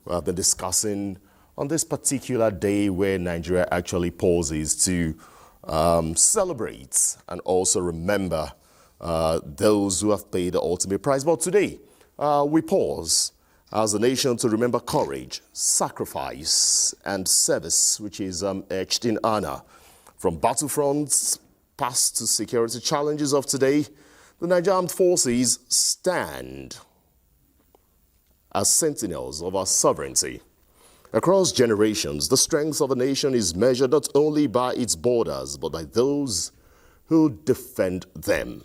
we have been discussing on this particular day where Nigeria actually pauses to celebrate and also remember those who have paid the ultimate price. But today, we pause as a nation to remember courage, sacrifice, and service, which is etched in honor. From battlefronts past to security challenges of today, the Nigerian Armed Forces stand as sentinels of our sovereignty. Across generations, the strength of a nation is measured not only by its borders, but by those who defend them.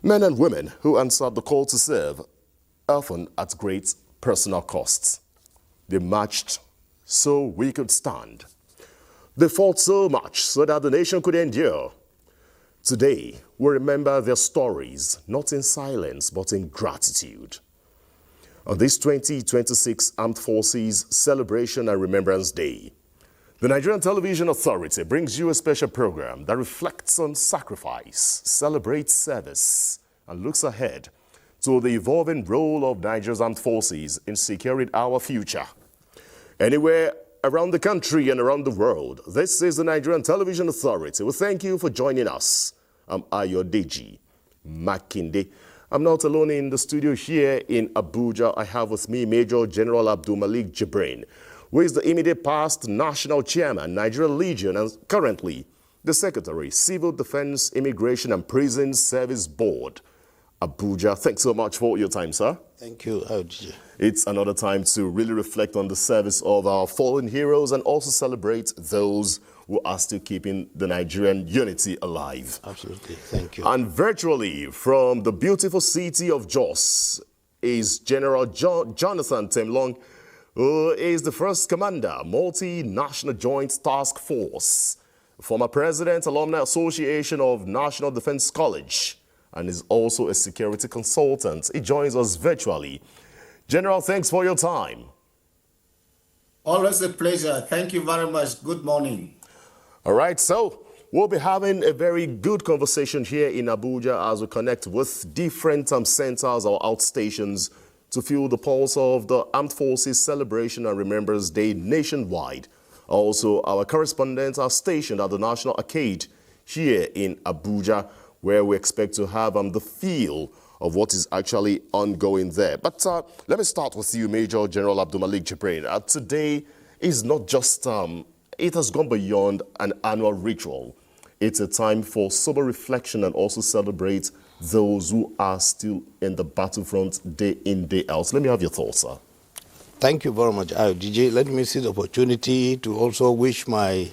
Men and women who answered the call to serve, often at great personal costs. They marched so we could stand. They fought so much so that the nation could endure. Today, we remember their stories, not in silence, but in gratitude. On this 2026 Armed Forces Celebration and Remembrance Day, the Nigerian Television Authority brings you a special program that reflects on sacrifice, celebrates service, and looks ahead to the evolving role of Nigeria's armed forces in securing our future. Anywhere around the country and around the world, this is the Nigerian Television Authority. We thank you for joining us. I'm Ayodeji Makinde. I'm not alone in the studio here in Abuja. I have with me Major General Abdulmalik Jibrin, who is the immediate past National Chairman, Nigerian Legion, and currently the Secretary, Civil Defense, Immigration and Prison Service Board, Abuja. Thanks so much for your time, sir. Thank you, Ayodeji. It's another time to really reflect on the service of our fallen heroes and also celebrate those who are still keeping the Nigerian unity alive. Absolutely, thank you. And virtually from the beautiful city of Jos is General Jonathan Temlong, who is the first commander, Multinational Joint Task Force, former president, Alumni Association of National Defense College, and is also a security consultant. He joins us virtually. General, thanks for your time. Always a pleasure. Thank you very much. Good morning. All right, so we'll be having a very good conversation here in Abuja as we connect with different centers or outstations to feel the pulse of the Armed Forces Celebration and Remembrance Day nationwide. Also, our correspondents are stationed at the National Arcade here in Abuja, where we expect to have the feel of what is actually ongoing there. But let me start with you, Major General Abdulmalik Jibrin. Today is not just it has gone beyond an annual ritual. It's a time for sober reflection and also celebrate those who are still in the battlefront day in, day out. So let me have your thoughts, sir. Thank you very much, DJ. Let me see the opportunity to also wish my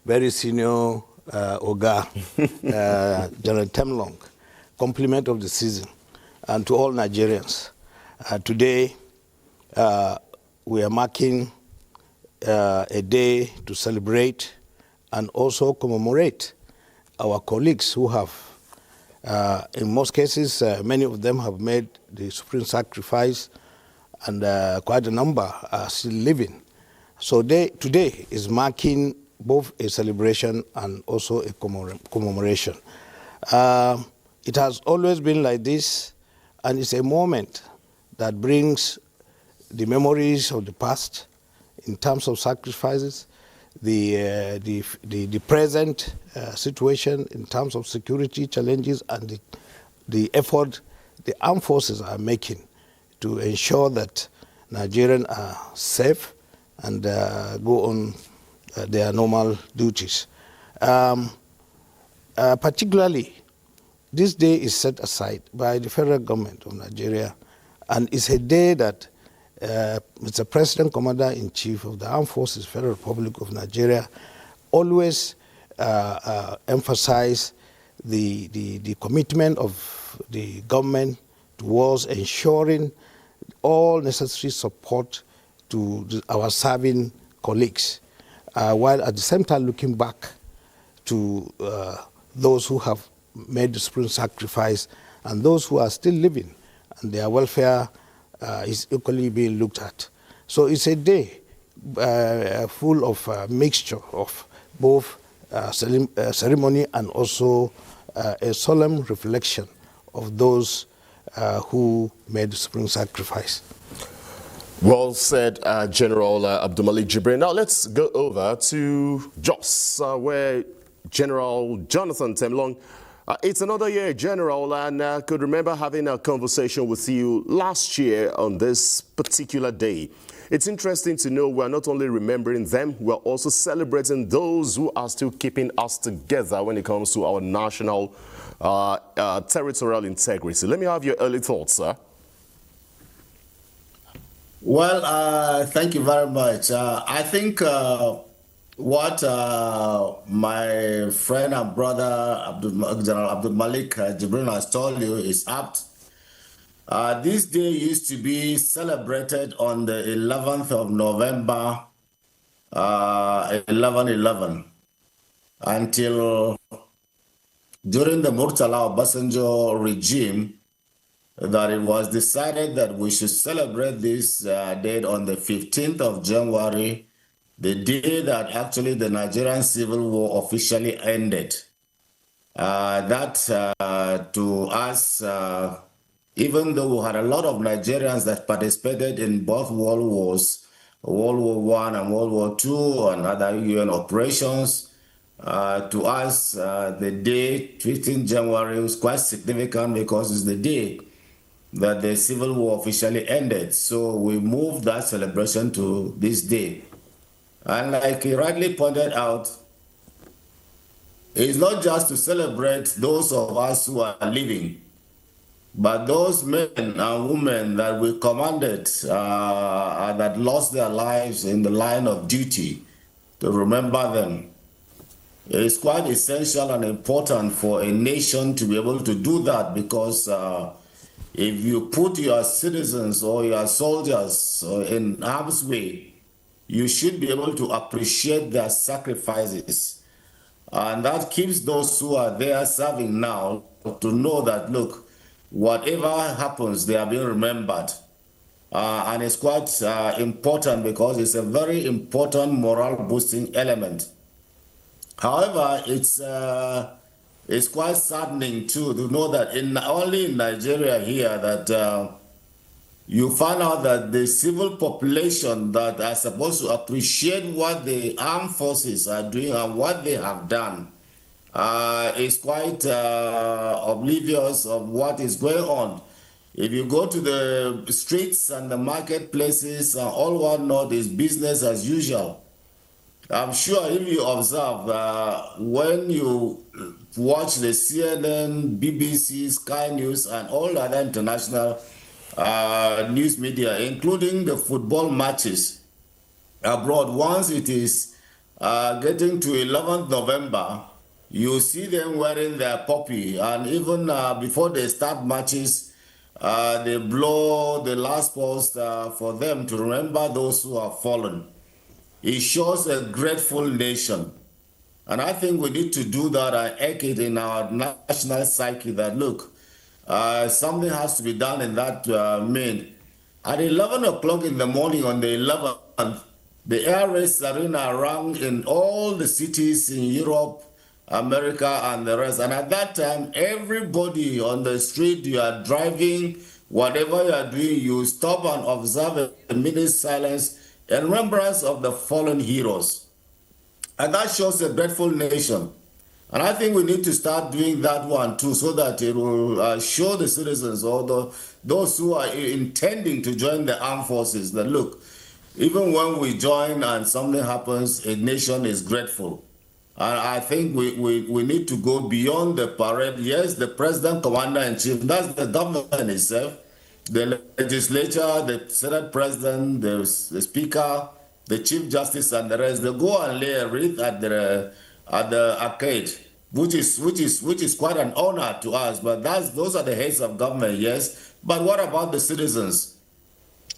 very senior Oga, General Temlong, compliment of the season, and to all Nigerians. Today, we are marking a day to celebrate and also commemorate our colleagues who have, in most cases, many of them have made the supreme sacrifice, and quite a number are still living. So today is marking both a celebration and also a commemoration. It has always been like this, and it's a moment that brings the memories of the past in terms of sacrifices, the present situation in terms of security challenges, and the effort the armed forces are making to ensure that Nigerians are safe and go on their normal duties. Particularly, this day is set aside by the federal government of Nigeria, and it's a day that Mr. President, Commander-in-Chief of the Armed Forces, Federal Republic of Nigeria, always emphasize the commitment of the government towards ensuring all necessary support to our serving colleagues, while at the same time looking back to those who have made the supreme sacrifice and those who are still living, and their welfare is equally being looked at. So it's a day full of a mixture of both ceremony and also a solemn reflection of those who made the supreme sacrifice. Well said, General Abdulmalik Jibril. Now let's go over to Jos, where General Jonathan Temlong. It's another year, General, and I could remember having a conversation with you last year on this particular day. It's interesting to know we're not only remembering them, we're also celebrating those who are still keeping us together when it comes to our national territorial integrity. Let me have your early thoughts, sir. Well, thank you very much. I think what my friend and brother General Abdul Malik Jibril has told you is apt. This day used to be celebrated on the 11th of November, 11/11, until during the Murtala Obasanjo regime, that it was decided that we should celebrate this date on the 15th of January, the day that actually the Nigerian Civil War officially ended. That to us, even though we had a lot of Nigerians that participated in both World Wars, World War I and World War II and other UN operations, to us, the day 15th January was quite significant because it's the day that the Civil War officially ended. So we moved that celebration to this day. And like he rightly pointed out, it's not just to celebrate those of us who are living, but those men and women that we commanded that lost their lives in the line of duty, to remember them. It's quite essential and important for a nation to be able to do that, because if you put your citizens or your soldiers in harm's way, you should be able to appreciate their sacrifices. And that keeps those who are there serving now to know that, look, whatever happens, they are being remembered. And it's quite important because it's a very important morale boosting element. However, it's quite saddening too to know that only in Nigeria here that you find out that the civil population that are supposed to appreciate what the armed forces are doing and what they have done is quite oblivious of what is going on. If you go to the streets and the marketplaces, all one knows is business as usual. I'm sure if you observe, when you watch the CNN, BBC, Sky News, and all other international news media, including the football matches abroad, once it is getting to 11th November, you see them wearing their poppy, and even before they start matches, they blow the last post for them to remember those who have fallen. It shows a grateful nation. And I think we need to do that and echo it in our national psyche that, look, something has to be done in that vein. At 11 o'clock in the morning on the 11th, the air raid sirena rang in all the cities in Europe, America, and the rest. And at that time, everybody on the street, you are driving, whatever you are doing, you stop and observe a minute's silence in remembrance of the fallen heroes. And that shows a grateful nation. And I think we need to start doing that one too, so that it will show the citizens or those who are intending to join the armed forces that, look, even when we join and something happens, a nation is grateful. And I think we need to go beyond the parade. Yes, the president, commander-in-chief, that's the government itself. The legislature, the Senate president, the speaker, the chief justice, and the rest, they go and lay a wreath at the arcade, which is quite an honor to us. But those are the heads of government, yes. But what about the citizens?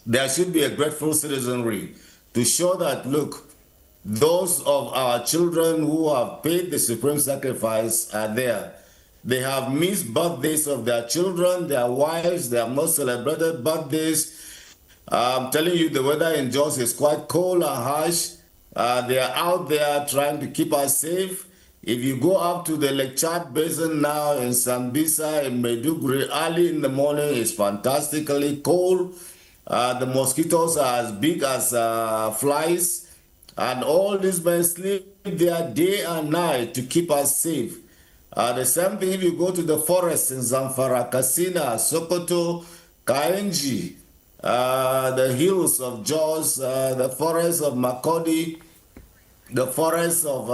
There should be a grateful citizenry to show that, look, those of our children who have paid the supreme sacrifice are there. They have missed birthdays of their children, their wives. They have not celebrated birthdays. I'm telling you, the weather in Jos is quite cold and harsh. They are out there trying to keep us safe. If you go up to the Lake Chad Basin now in Sambisa, in Maiduguri, early in the morning, it's fantastically cold. The mosquitoes are as big as flies, and all these men sleep there day and night to keep us safe. The same thing if you go to the forests in Zamfara, Katsina, Sokoto, Kaenji, the hills of Jos, the forests of Makodi, the forests of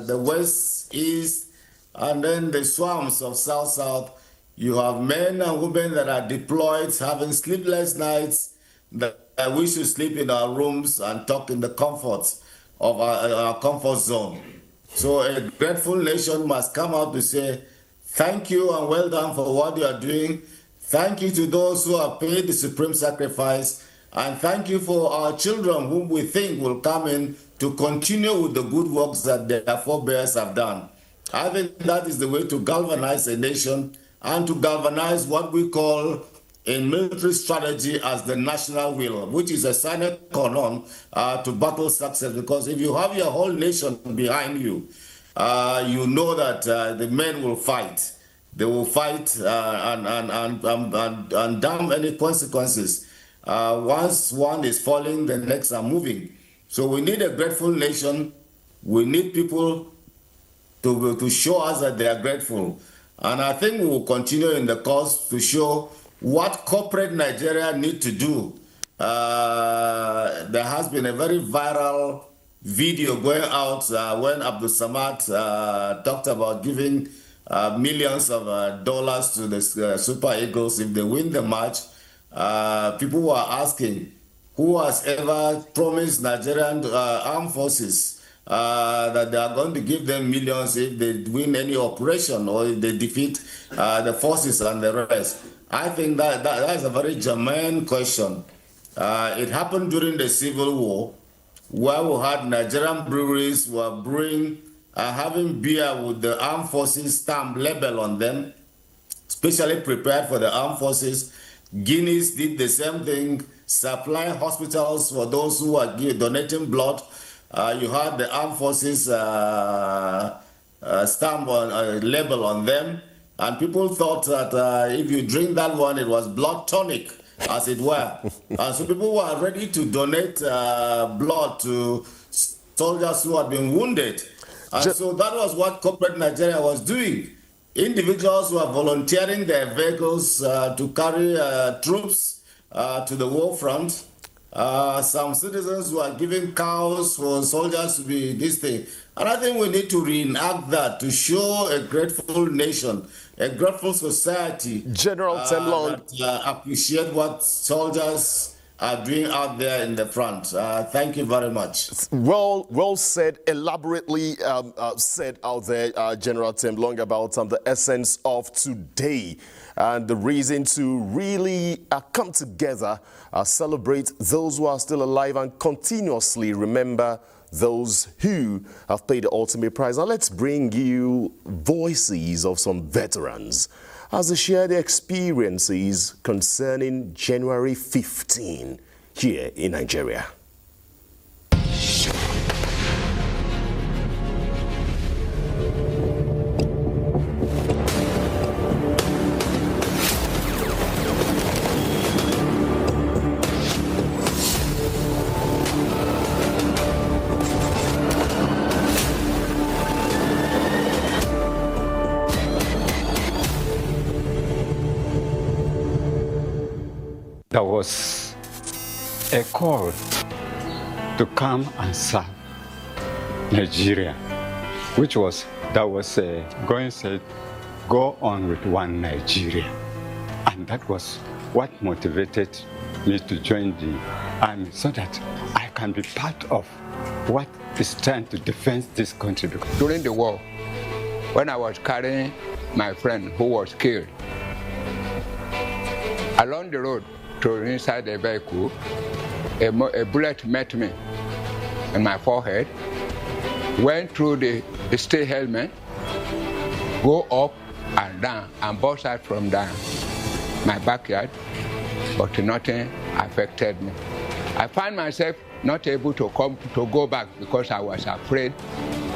the west, east, and then the swamps of south. You have men and women that are deployed, having sleepless nights, that we should sleep in our rooms and talk in the comforts of our comfort zone. So a grateful nation must come out to say, thank you and well done for what you are doing. Thank you to those who have paid the supreme sacrifice. And thank you for our children whom we think will come in to continue with the good works that their forebears have done. I think that is the way to galvanize a nation and to galvanize what we call in military strategy as the national will, which is a sine qua non to battle success. Because if you have your whole nation behind you, you know that the men will fight. They will fight and damn any consequences. Once one is falling, the next are moving. So we need a grateful nation. We need people to show us that they are grateful. And I think we will continue in the course to show what corporate Nigeria need to do. There has been a very viral video going out when Abdul Samad talked about giving millions of dollars to the Super Eagles if they win the match. People were asking, who has ever promised Nigerian armed forces that they are going to give them millions if they win any operation or if they defeat the forces and the rest? I think that is a very germane question. It happened during the Civil War, where we had Nigerian breweries were brewing, having beer with the armed forces stamp label on them, specially prepared for the armed forces. Guinness did the same thing, supply hospitals for those who are donating blood. You had the armed forces stamp on label on them, and people thought that if you drink that one, it was blood tonic, as it were. And so people were ready to donate blood to soldiers who had been wounded. And so that was what corporate Nigeria was doing. Individuals were volunteering their vehicles to carry troops to the war front. Some citizens were giving cows for soldiers to be this thing. And I think we need to reenact that to show a grateful nation, a grateful society. General Temlong, that appreciate what soldiers are doing out there in the front. Thank you very much. well said, elaborately said out there, General Temlong, about the essence of today and the reason to really come together, celebrate those who are still alive and continuously remember those who have paid the ultimate price. Now let's bring you voices of some veterans as they share their experiences concerning January 15 here in Nigeria. There was a call to come and serve Nigeria, that was going said, go on with one Nigeria. And that was what motivated me to join the army so that I can be part of what is trying to defend this country. During the war, when I was carrying my friend who was killed, along the road, to inside the vehicle, a bullet met me in my forehead, went through the steel helmet, go up and down, and both sides from down my backyard, but nothing affected me. I found myself not able to go back because I was afraid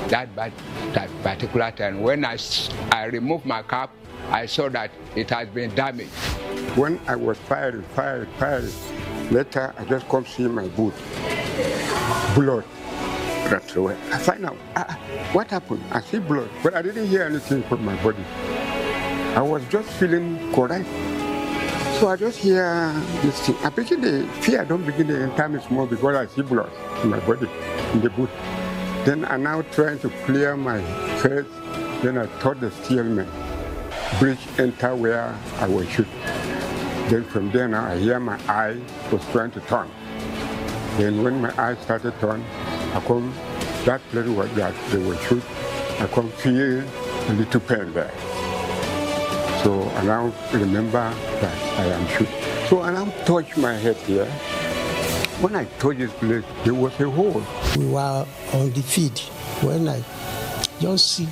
that particular time. When I removed my cap, I saw that it had been damaged. When I was firing, Later, I just come see my boot, blood. Right away. I find out, what happened? I see blood, but I didn't hear anything from my body. I was just feeling correct. So I just hear this thing. I begin the fear don't begin to enter me small because I see blood in my body, in the boot. Then I now trying to clear my face. Then I thought the steelman breach enter where I was shoot. Then from there now I hear my eye was trying to turn. Then when my eye started to turn, I come, that place where that they were shoot, I come feel a little pain there. So I now remember that I am shoot. So I now touch my head here. When I touch this place, there was a hole. We were on the feed when I just see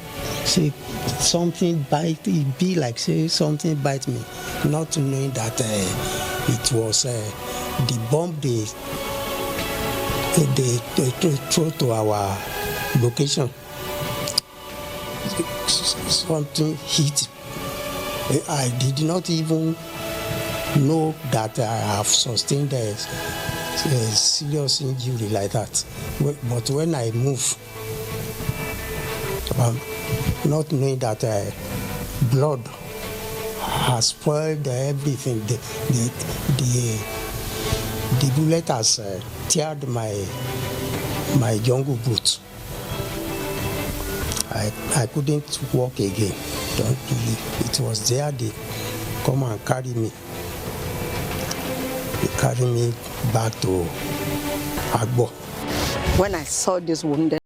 something bite, it be like say something bite me, not knowing that it was the bomb they throw to our location. Something hit. I did not even know that I have sustained a serious injury like that. But when I move, not knowing that blood has spoiled everything, the bullet has teared my jungle boot. I couldn't walk again. Don't believe it was there. They come and carry me. They carry me back to Agbo. When I saw this wounded,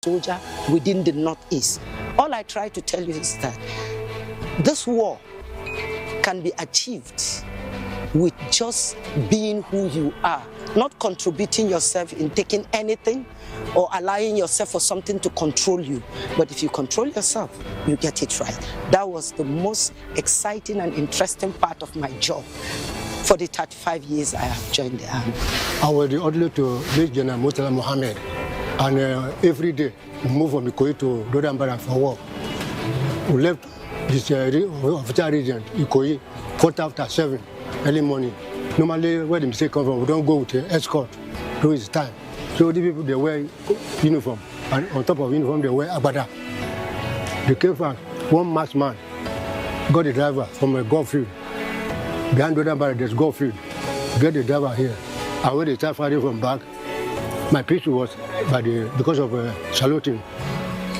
soldier within the Northeast. All I try to tell you is that this war can be achieved with just being who you are, not contributing yourself in taking anything or allowing yourself for something to control you. But if you control yourself, you get it right. That was the most exciting and interesting part of my job for the 35 years I have joined the army. I was the orderly to late General Murtala Mohammed. And every day, we move from Ikoyi to Dodambara for work. We left this officer region, Ikoyi, 7:15 early morning. Normally, where the mistake comes from, we don't go with escort during this time. So the people, they wear uniform, and on top of uniform, they wear agbada. They came from one masked man, got the driver from a golf field. Behind Dodambara, there's golf field. Get the driver here. And when they start fighting from back, my pistol was because of saluting.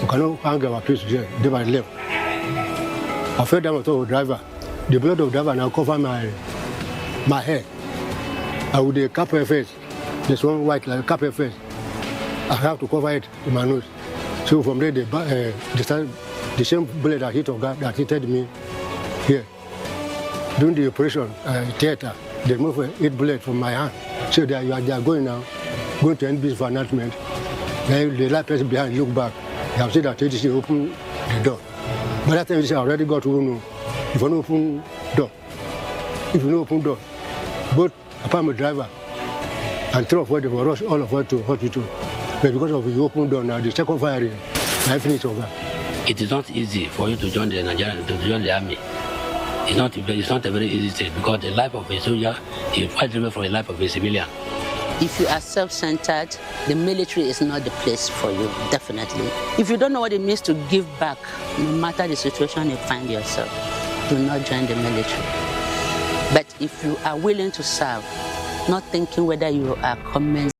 We cannot hang our pistol here. They were left. I fell down on top of the driver. The blood of the driver now covered my head. And with the cap face, there's one white like cap face. I have to cover it in my nose. So from there, the same bullet that hit that hit me here. During the operation theater, they removed 8 bullets from my hand. So they are going now. Going to NBC for announcement. Then the last person behind look back. They have said that ADC opened the door. But that time ADC already got to know if you don't open door. If you don't open door, both apart my driver and 3 of us, they will rush all of us to hospital. But because of the open door now, the second firing, I finished over. It is not easy for you to join the Nigerian, to join the army. It's not a very easy thing because the life of a soldier is quite different from the life of a civilian. If you are self-centered, the military is not the place for you, definitely. If you don't know what it means to give back, no matter the situation you find yourself, do not join the military. But if you are willing to serve, not thinking whether you are coming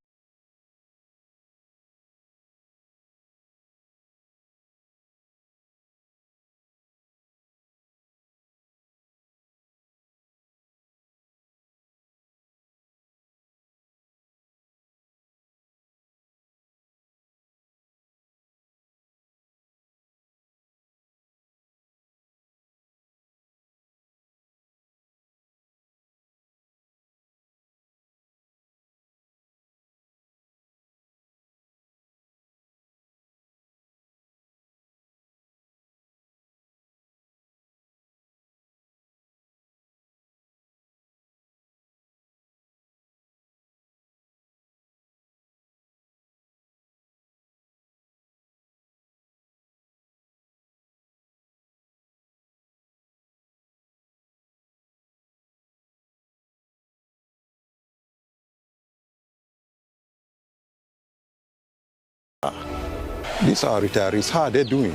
these are retirees. How are they doing?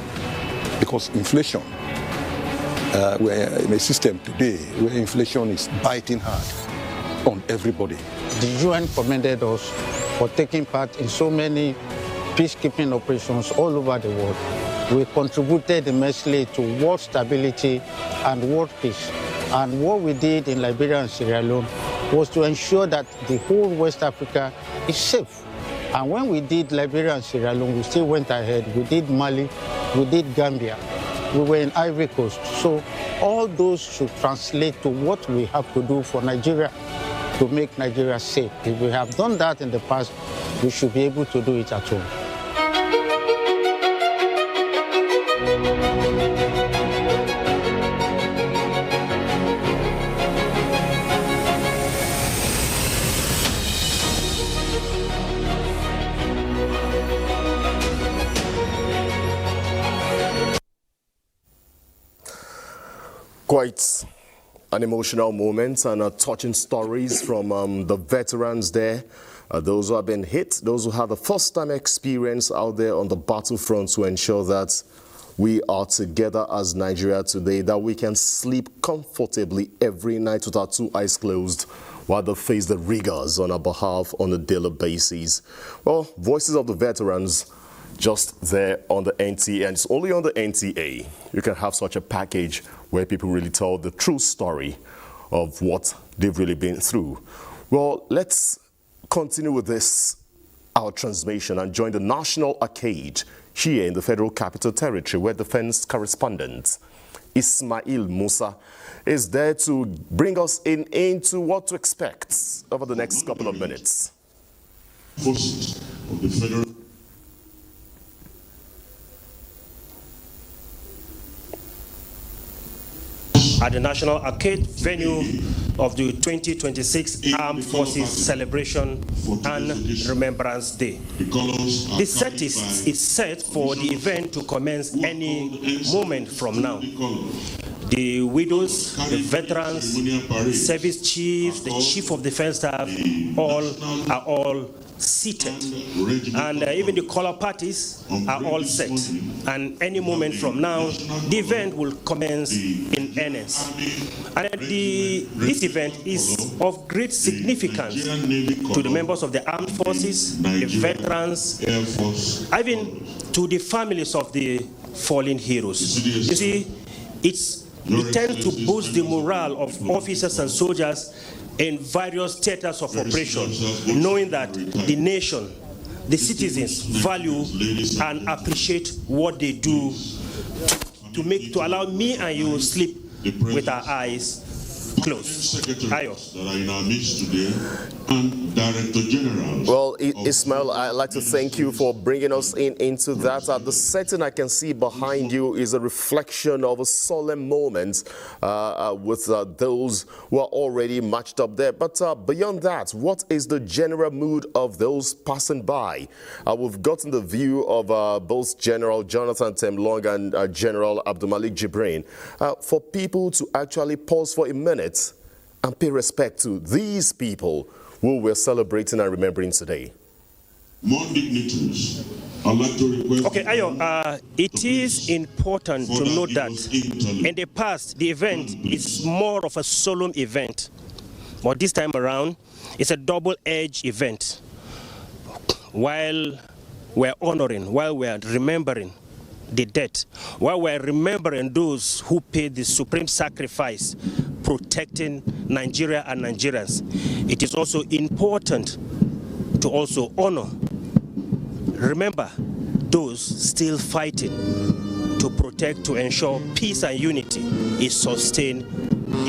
Because inflation, we're in a system today where inflation is biting hard on everybody. The UN commended us for taking part in so many peacekeeping operations all over the world. We contributed immensely to world stability and world peace. And what we did in Liberia and Sierra Leone was to ensure that the whole West Africa is safe. And when we did Liberia and Sierra Leone, we still went ahead. We did Mali, we did Gambia, we were in Ivory Coast. So all those should translate to what we have to do for Nigeria to make Nigeria safe. If we have done that in the past, we should be able to do it at home. Quite an emotional moment and touching stories from the veterans there, those who have been hit, those who have the first-time experience out there on the battlefront to ensure that we are together as Nigeria today, that we can sleep comfortably every night with our two eyes closed while they face the rigors on our behalf on a daily basis. Well, Voices of the Veterans just there on the NTA, and it's only on the NTA. You can have such a package where people really tell the true story of what they've really been through. Well, let's continue with this, our transmission, and join the National Arcade here in the Federal Capital Territory, where defense correspondent Ismail Musa is there to bring us into what to expect over the next couple of minutes. Forces of the Federal at the National Arcade venue of the 2026 Armed Forces Celebration and Remembrance Day. The set is set for the event to commence any moment from now. The widows, the veterans, the service chiefs, the chief of defense staff, are all seated, and even the color parties are all set, and any moment from now the event will commence in earnest. And this event is of great significance to the members of the armed forces, the veterans, even to the families of the fallen heroes. You see, it tends to boost the morale of officers and soldiers in various theaters of operation, knowing that the nation, the citizens value and appreciate what they do to allow me and you sleep with our eyes closed. Well, Ismail, I'd like to thank you for bringing us into that. The setting I can see behind you is a reflection of a solemn moment with those who are already matched up there. But beyond that, what is the general mood of those passing by? We've gotten the view of both General Jonathan Temlong and General Abdulmalik Jibrin. For people to actually pause for a minute and pay respect to these people who we're celebrating and remembering today. More dignitaries, I'd like to request... Okay, Ayo, it is important to note that in the past, the event is more of a solemn event. But this time around, it's a double-edged event. While we're honoring, while we're remembering the dead, while we're remembering those who paid the supreme sacrifice protecting Nigeria and Nigerians, it is also important to also honor, remember those still fighting to protect, to ensure peace and unity is sustained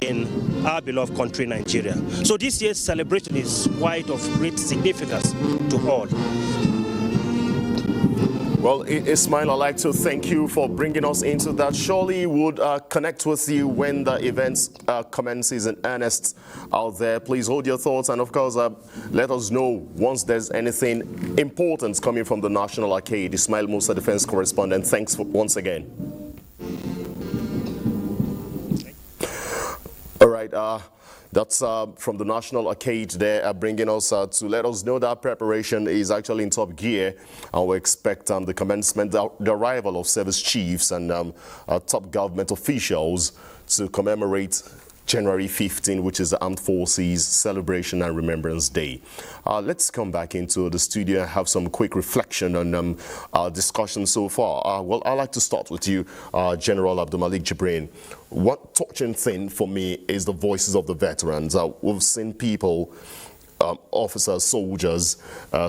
in our beloved country, Nigeria. So this year's celebration is quite of great significance to all. Well, Ismail, I'd like to thank you for bringing us into that. Surely would connect with you when the event commences in earnest out there. Please hold your thoughts, and of course, let us know once there's anything important coming from the National Arcade. Ismail Musa, defense correspondent, thanks once again. All right. right. That's from the National Arcade there, bringing us to let us know that preparation is actually in top gear, and we expect the commencement, the arrival of service chiefs and top government officials to commemorate January 15, which is the Armed Forces Celebration and Remembrance Day. Let's come back into the studio and have some quick reflection on our discussion so far. Well, I'd like to start with you, General Abdulmalik Jibrin. One touching thing for me is the voices of the veterans. We've seen people, officers, soldiers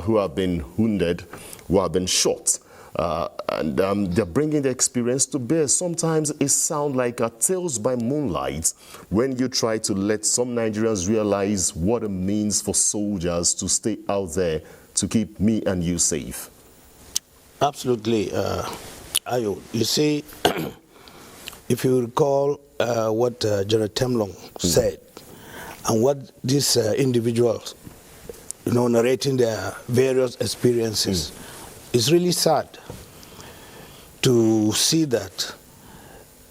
who have been wounded, who have been shot. And they're bringing the experience to bear. Sometimes it sounds like tales by moonlight when you try to let some Nigerians realize what it means for soldiers to stay out there to keep me and you safe. Absolutely, Ayo. You see, if you recall what General Temlong said, and what these individuals, narrating their various experiences, it's really sad to see that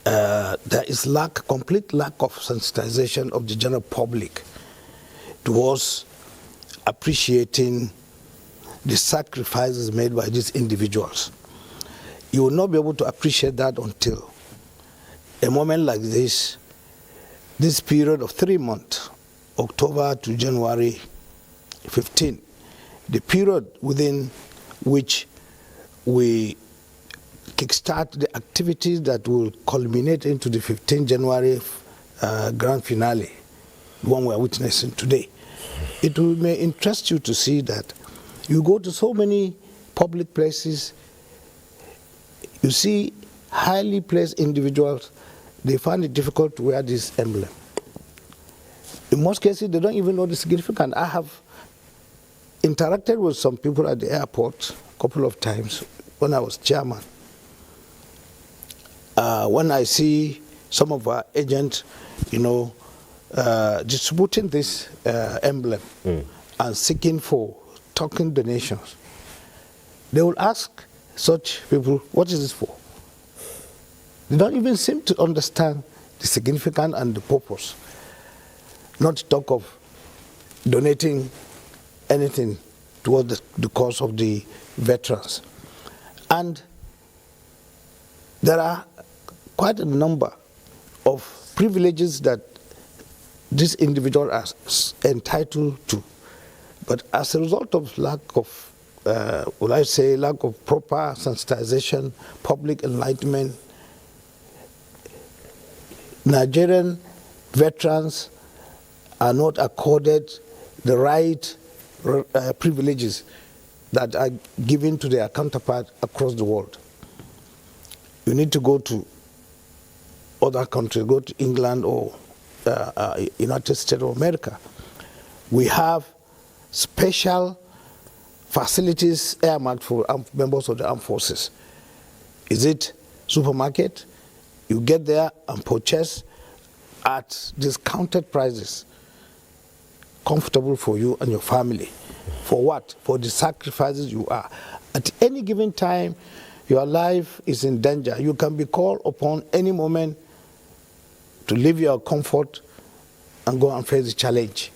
there is complete lack of sensitization of the general public towards appreciating the sacrifices made by these individuals. You will not be able to appreciate that until a moment like this period of 3 months, October to January 15, the period within which we kickstart the activities that will culminate into the 15 January grand finale, the one we are witnessing today. It may interest you to see that you go to so many public places, you see highly placed individuals, they find it difficult to wear this emblem. In most cases, they don't even know the significance. I have interacted with some people at the airport a couple of times when I was chairman. When I see some of our agents, distributing this emblem and seeking for token donations, they will ask such people, what is this for? They don't even seem to understand the significance and the purpose, not to talk of donating anything towards the cause of the veterans. And there are quite a number of privileges that this individual is entitled to. But as a result of lack of, lack of proper sensitization, public enlightenment, Nigerian veterans are not accorded the right privileges that are given to their counterparts across the world. You need to go to other countries, go to England or United States of America. We have special facilities earmarked for members of the armed forces. Is it supermarket? You get there and purchase at discounted prices, comfortable for you and your family. For what? For the sacrifices you are. At any given time, your life is in danger. You can be called upon any moment to leave your comfort and go and face the challenge.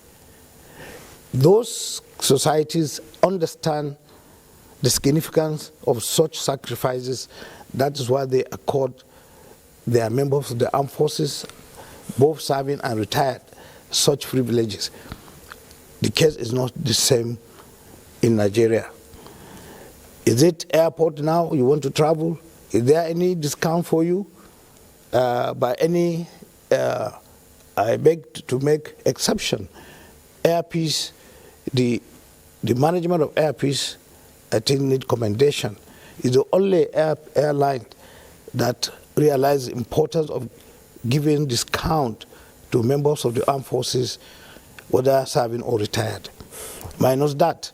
Those societies understand the significance of such sacrifices. That is why they accord their members of the armed forces, both serving and retired, such privileges. The case is not the same in Nigeria. Is it airport now? You want to travel? Is there any discount for you? By any, I beg to make exception. Airpeace, the management of Airpeace, I think need commendation. Is the only airline that realized the importance of giving discount to members of the armed forces, whether serving or retired. Minus that,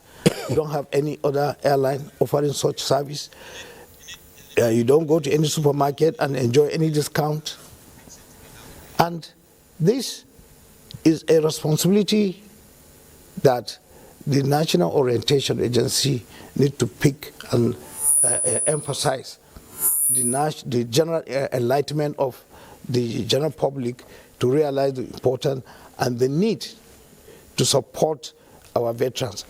you don't have any other airline offering such service. You don't go to any supermarket and enjoy any discount. And this is a responsibility that the National Orientation Agency need to pick and emphasize. The general enlightenment of the general public to realize the importance and the need to support our veterans.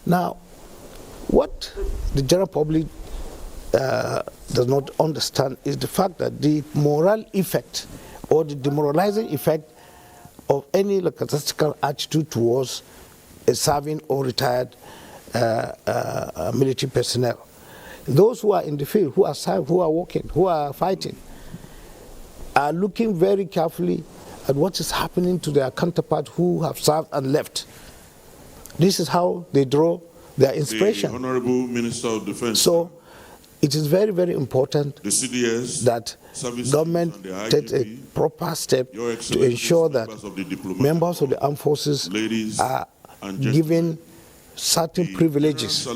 Now, what the general public does not understand is the fact that the moral effect or the demoralizing effect of any lackadaisical attitude towards a serving or retired military personnel. Those who are in the field, who are serving, who are working, who are fighting, are looking very carefully at what is happening to their counterparts who have served and left. This is how they draw their inspiration. The Honorable Minister of Defense. So it is very, very important the CDS, that government takes a proper step to ensure that members of the armed forces are given certain privileges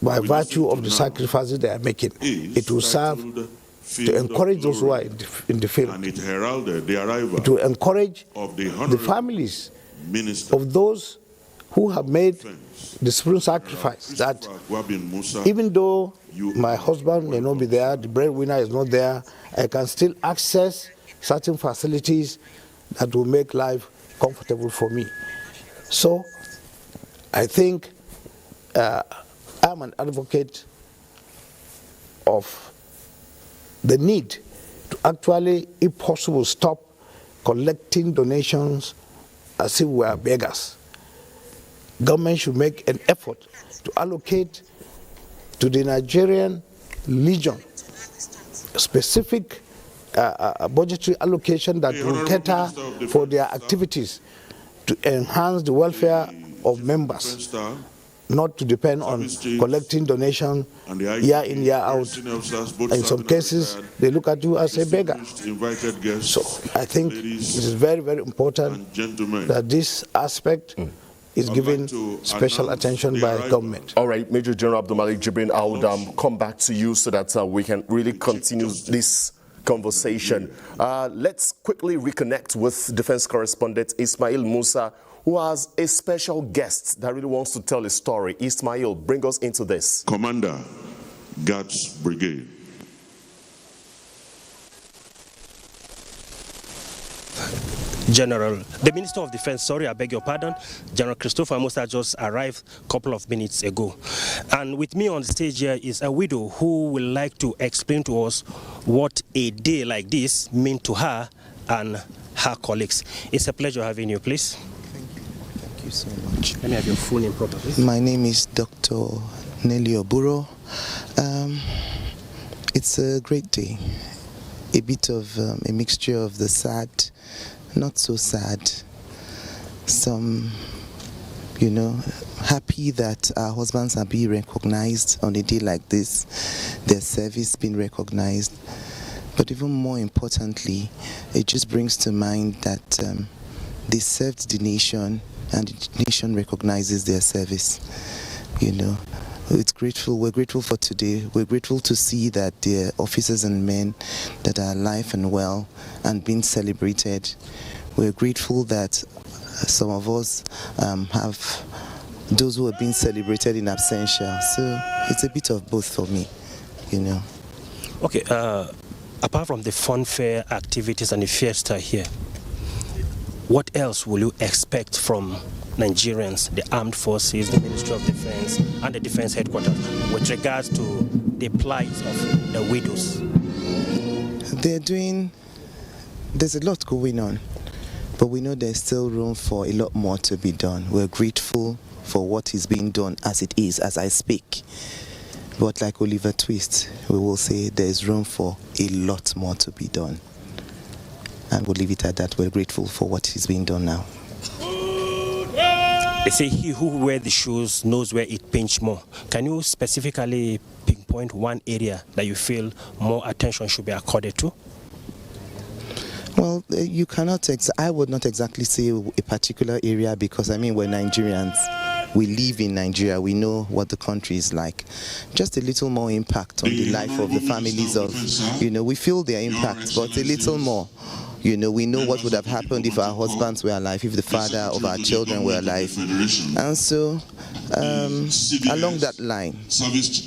by virtue of the sacrifices they are making. It will serve to encourage those who are in the field, and it heralded the arrival to encourage of the families of those who have made the supreme sacrifice, that even though my husband may not be there, the breadwinner is not there, I can still access certain facilities that will make life comfortable for me. So I think I'm an advocate of the need to actually, if possible, stop collecting donations as if we are beggars. Government should make an effort to allocate to the Nigerian Legion a specific budgetary allocation that will cater for their activities to enhance the welfare of members, not to depend on collecting donations year in, year out. In some cases, they look at you as a beggar. So I think it is very, very important that this aspect is given special attention by government. All right, Major General Abdul Malik Jibrin, I'll come back to you so that we can really continue this conversation. Let's quickly reconnect with defense correspondent Ismail Musa, who has a special guest that really wants to tell a story. Ismail, bring us into this. Commander, Guards Brigade. General, the Minister of Defense, sorry, I beg your pardon, General Christopher Musa just arrived a couple of minutes ago. And with me on the stage here is a widow who would like to explain to us what a day like this means to her and her colleagues. It's a pleasure having you, please. Thank you so much. Let me have your full name proper, please. My name is Dr. Nelly Oburo. It's a great day. A bit of a mixture of the sad, not so sad, some, happy that our husbands are being recognized on a day like this, their service being recognized. But even more importantly, it just brings to mind that they served the nation and the nation recognizes their service. We're grateful for today. We're grateful to see that the officers and men that are alive and well and being celebrated. We're grateful that some of us have those who are being celebrated in absentia. So it's a bit of both for me, Okay, apart from the funfair activities and the fiesta here, what else will you expect from Nigerians, the armed forces, the Ministry of Defense, and the Defense Headquarters with regards to the plight of the widows? There's a lot going on, but we know there's still room for a lot more to be done. We're grateful for what is being done as it is, as I speak. But like Oliver Twist, we will say there's room for a lot more to be done. And we'll leave it at that. We're grateful for what is being done now. They say he who wears the shoes knows where it pinch more. Can you specifically pinpoint one area that you feel more attention should be accorded to? Well, you cannot, I would not exactly say a particular area because, we're Nigerians. We live in Nigeria. We know what the country is like. Just a little more impact on the life of the families of, we feel their impact, but a little more You know, we know what would have happened if our husbands were alive, if the father of our children were alive. And so, along that line,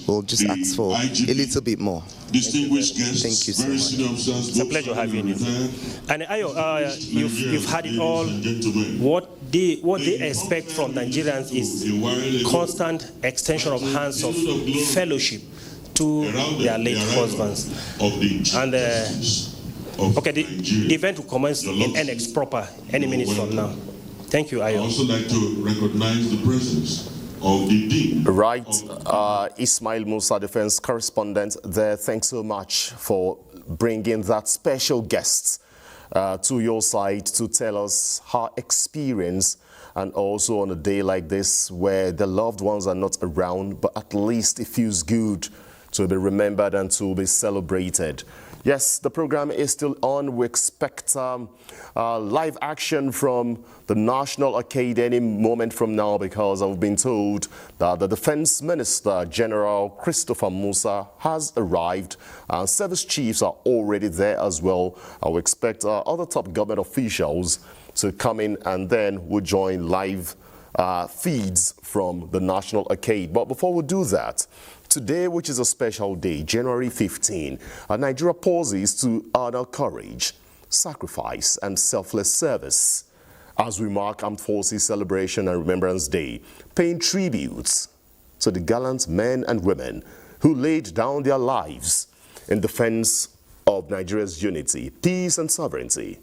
we'll just ask for a little bit more. Distinguished guests, thank you so much. It's a pleasure having you. And Ayo, you've had it all. What they expect from Nigerians is constant extension of hands of fellowship to their late husbands. And okay, the event will commence in NX proper any minute from now. Thank you, Ayo. I also like to recognize the presence of the Dean. Right, Ismail Musa, defense correspondent there. Thanks so much for bringing that special guest to your side to tell us her experience, and also on a day like this where the loved ones are not around, but at least it feels good to be remembered and to be celebrated. Yes, the program is still on. We expect live action from the National Arcade any moment from now, because I've been told that the Defense Minister, General Christopher Musa, has arrived. Service chiefs are already there as well. I will expect other top government officials to come in, and then we'll join live feeds from the National Arcade. But before we do that, today, which is a special day, January 15, Nigeria pauses to honor courage, sacrifice, and selfless service as we mark Armed Forces Celebration and Remembrance Day, paying tributes to the gallant men and women who laid down their lives in defense of Nigeria's unity, peace, and sovereignty.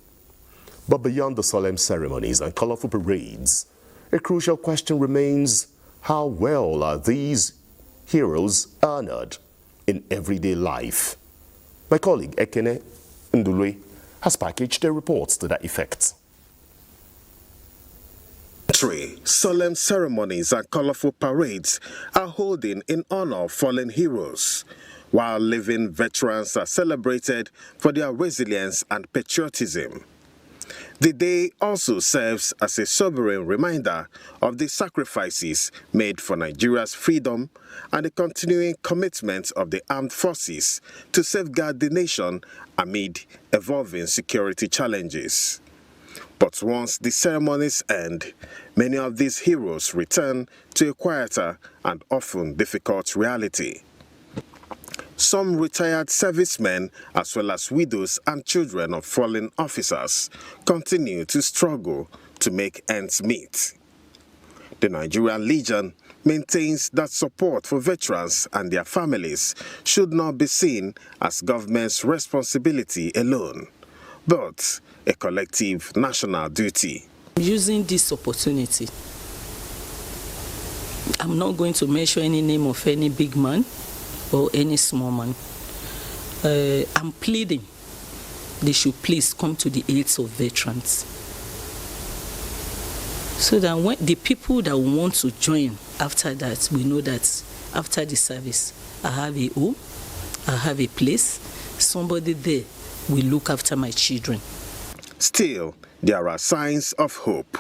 But beyond the solemn ceremonies and colorful parades, a crucial question remains: how well are these heroes honored in everyday life? My colleague Ekene Ndulwe has packaged a report to that effect. Solemn ceremonies and colorful parades are holding in honor of fallen heroes, while living veterans are celebrated for their resilience and patriotism. The day also serves as a sobering reminder of the sacrifices made for Nigeria's freedom and the continuing commitment of the armed forces to safeguard the nation amid evolving security challenges. But once the ceremonies end, many of these heroes return to a quieter and often difficult reality. Some retired servicemen, as well as widows and children of fallen officers, continue to struggle to make ends meet. The Nigerian Legion maintains that support for veterans and their families should not be seen as government's responsibility alone, but a collective national duty. Using this opportunity, I'm not going to mention any name of any big man or any small man. I'm pleading they should please come to the aids of veterans, so that when the people that want to join after that, we know that after the service, I have a home, I have a place, somebody there will look after my children. Still, there are signs of hope.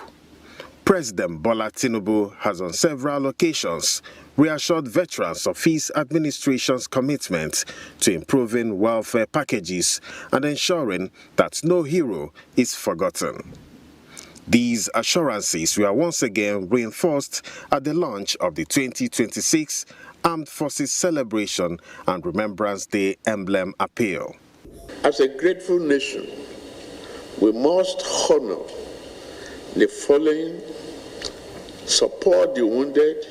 President Bola Tinubu has on several occasions reassured veterans of his administration's commitment to improving welfare packages and ensuring that no hero is forgotten. These assurances were once again reinforced at the launch of the 2026 Armed Forces Celebration and Remembrance Day Emblem Appeal. As a grateful nation, we must honor the fallen, support the wounded,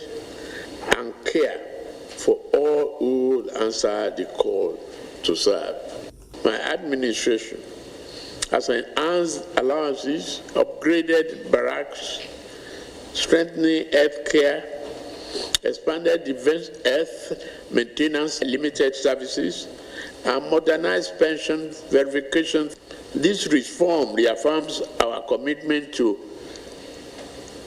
and care for all who answer the call to serve. My administration has enhanced allowances, upgraded barracks, strengthening health care, expanded defense health maintenance limited services, and modernized pension verification. This reform reaffirms our commitment to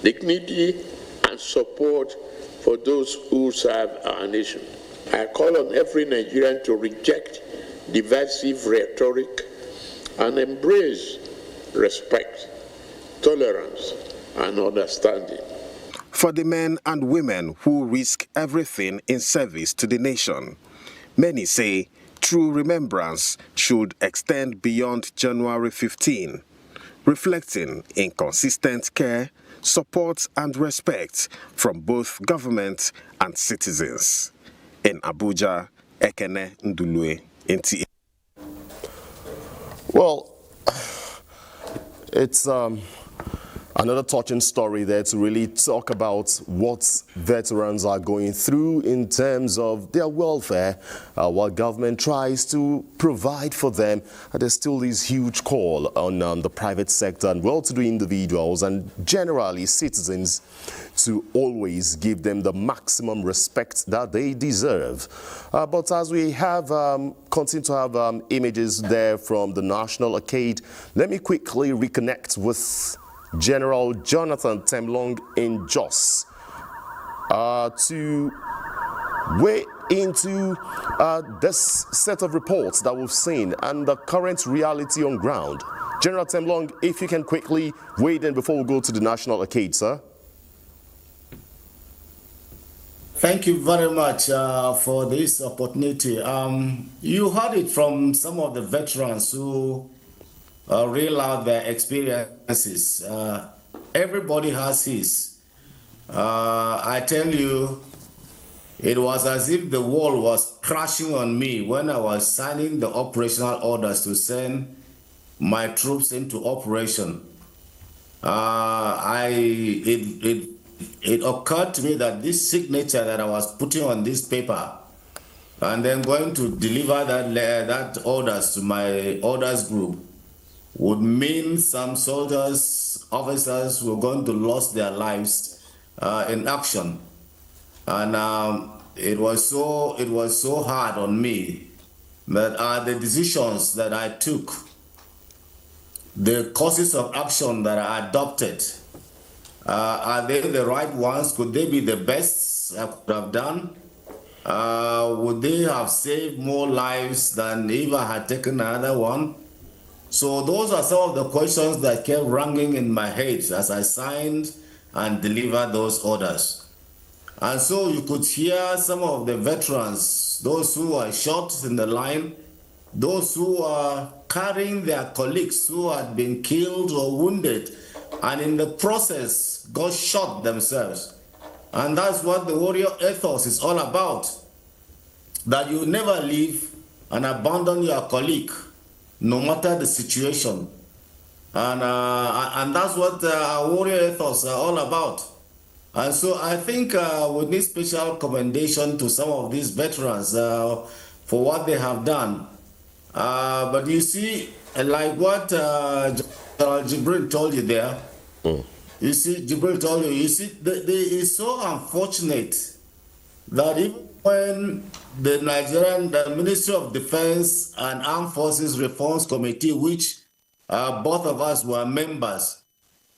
dignity and support for those who serve our nation. I call on every Nigerian to reject divisive rhetoric and embrace respect, tolerance, and understanding. For the men and women who risk everything in service to the nation, many say true remembrance should extend beyond January 15, reflecting in consistent care, support and respect from both government and citizens. In Abuja, Ekene Ndulue, NTA. Well, it's another touching story there to really talk about what veterans are going through in terms of their welfare, what government tries to provide for them. There's still this huge call on the private sector and well-to-do individuals and generally citizens to always give them the maximum respect that they deserve. But as we have continue to have images there from the National Arcade, let me quickly reconnect with General Jonathan Temlong in Jos to weigh into this set of reports that we've seen and the current reality on ground. General Temlong, if you can quickly weigh in before we go to the National Arcade, sir. Thank you very much for this opportunity. You heard it from some of the veterans who reel out their experiences. Everybody has his. I tell you, it was as if the world was crashing on me when I was signing the operational orders to send my troops into operation. It occurred to me that this signature that I was putting on this paper and then going to deliver that orders to my orders group would mean some soldiers, officers were going to lose their lives in action. And it was so hard on me that the decisions that I took, the courses of action that I adopted, are they the right ones? Could they be the best I could have done? Would they have saved more lives than if I had taken another one? So those are some of the questions that kept ringing in my head as I signed and delivered those orders. And so you could hear some of the veterans, those who are shot in the line, those who are carrying their colleagues who had been killed or wounded, and in the process got shot themselves. And that's what the warrior ethos is all about, that you never leave and abandon your colleague, no matter the situation. And that's what our warrior ethos are all about. And so I think we need special commendation to some of these veterans for what they have done. But you see, like what Jibril told you there, you see, Jibril told you, it's so unfortunate that even when the Nigerian Ministry of Defense and Armed Forces Reforms Committee, which both of us were members,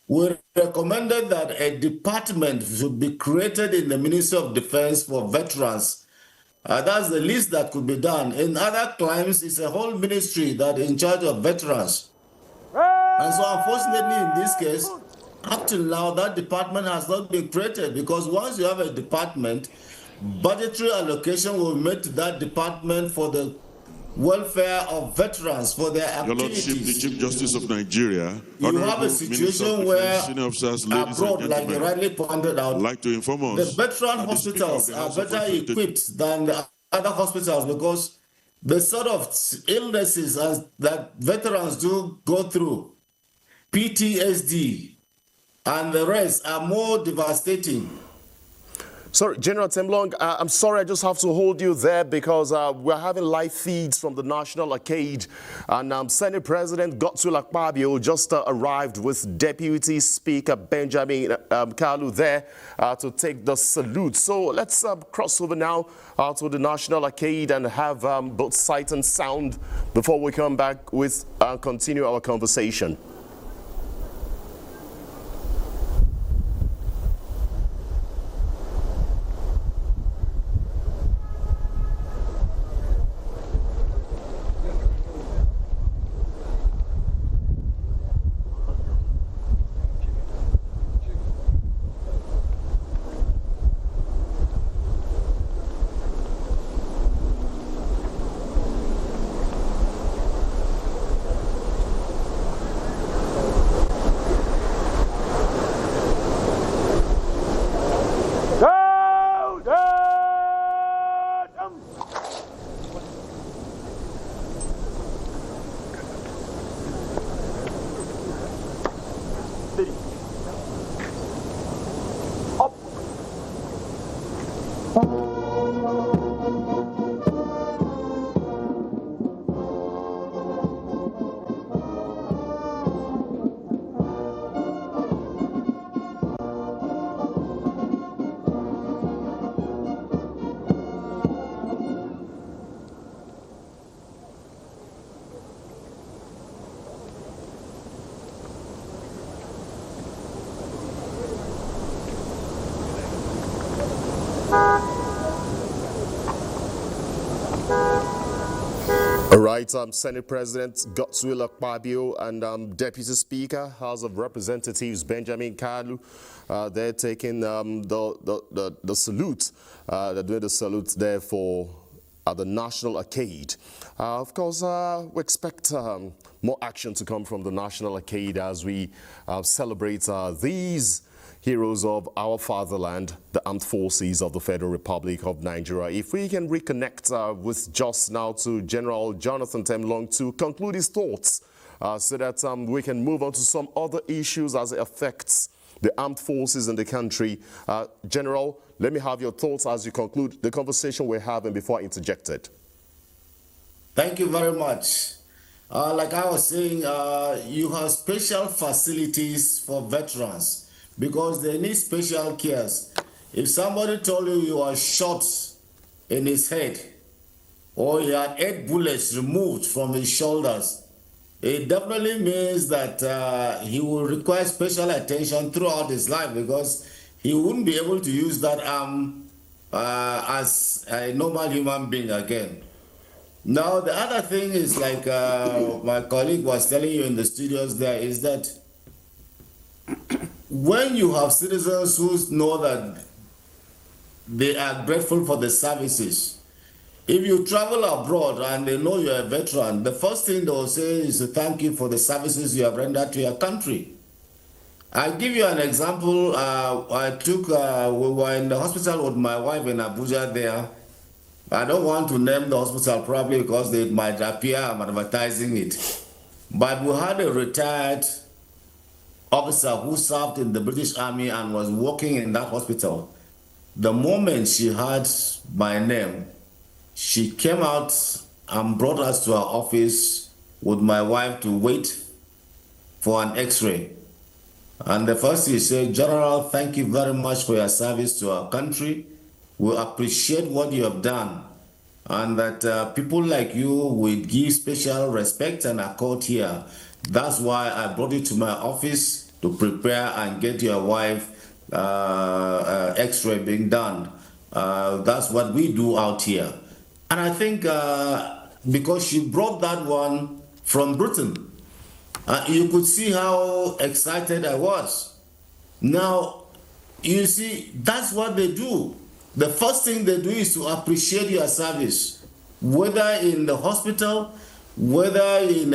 we recommended that a department should be created in the Ministry of Defense for veterans. That's the least that could be done. In other climes, it's a whole ministry that is in charge of veterans. And so unfortunately in this case, up till now, that department has not been created, because once you have a department, budgetary allocation will be made to that department for the welfare of veterans, for their activities. Your Lordship, the Chief Justice of Nigeria, you have a situation where abroad, like you rightly pointed out, like to inform us, the veteran hospitals are better equipped than the other hospitals, because the sort of illnesses that veterans do go through, PTSD, and the rest are more devastating. Sorry, General Temlong, I'm sorry, I just have to hold you there because we're having live feeds from the National Arcade, and Senate President Godswill Akpabio just arrived with Deputy Speaker Benjamin Kalu there to take the salute. So let's cross over now to the National Arcade and have both sight and sound before we come back with continue our conversation. city. All right, Senate President Godswill Akpabio and Deputy Speaker, House of Representatives Benjamin Kalu, they're taking the salute. They're doing the salute there for the National Arcade. Of course, we expect more action to come from the National Arcade as we celebrate these heroes of our fatherland, the armed forces of the Federal Republic of Nigeria. If we can reconnect with just now to General Jonathan Temlong to conclude his thoughts so that we can move on to some other issues as it affects the armed forces in the country. General, let me have your thoughts as you conclude the conversation we're having before I interjected. Thank you very much. Like I was saying, you have special facilities for veterans because they need special cares. If somebody told you you are shot in his head or he had 8 bullets removed from his shoulders, it definitely means that he will require special attention throughout his life because he wouldn't be able to use that arm as a normal human being again. Now, the other thing is like my colleague was telling you in the studios there is that when you have citizens who know that they are grateful for the services, if you travel abroad and they know you're a veteran, the first thing they will say is to thank you for the services you have rendered to your country. I'll give you an example. We were in the hospital with my wife in Abuja there. I don't want to name the hospital probably because it might appear I'm advertising it. But we had a retired officer who served in the British Army and was working in that hospital. The moment she heard my name, she came out and brought us to our office with my wife to wait for an x-ray. And the first thing she said, General, thank you very much for your service to our country. We appreciate what you have done. And that people like you will give special respect and accord here. That's why I brought you to my office to prepare and get your wife x-ray being done. That's what we do out here. And I think because she brought that one from Britain, you could see how excited I was. Now, you see, that's what they do. The first thing they do is to appreciate your service, whether in the hospital, whether in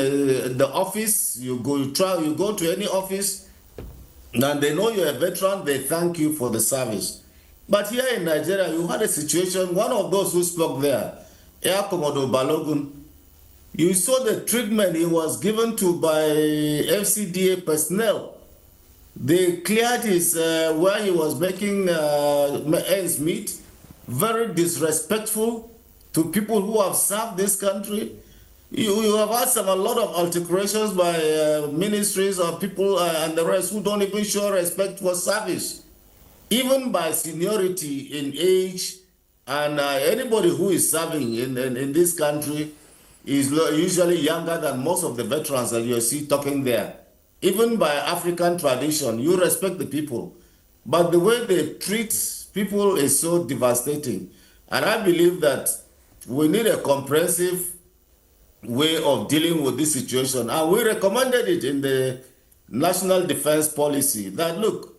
the office, you go to any office, and they know you're a veteran, they thank you for the service. But here in Nigeria, you had a situation, one of those who spoke there, Air Commodore Balogun, you saw the treatment he was given to by FCDA personnel. They cleared his, where he was making ends meet, very disrespectful to people who have served this country. You have had a lot of alterations by ministries or people and the rest who don't even show respect for service. Even by seniority in age, and anybody who is serving in this country is usually younger than most of the veterans that you see talking there. Even by African tradition, you respect the people. But the way they treat people is so devastating. And I believe that we need a comprehensive way of dealing with this situation. And we recommended it in the National Defense Policy that, look,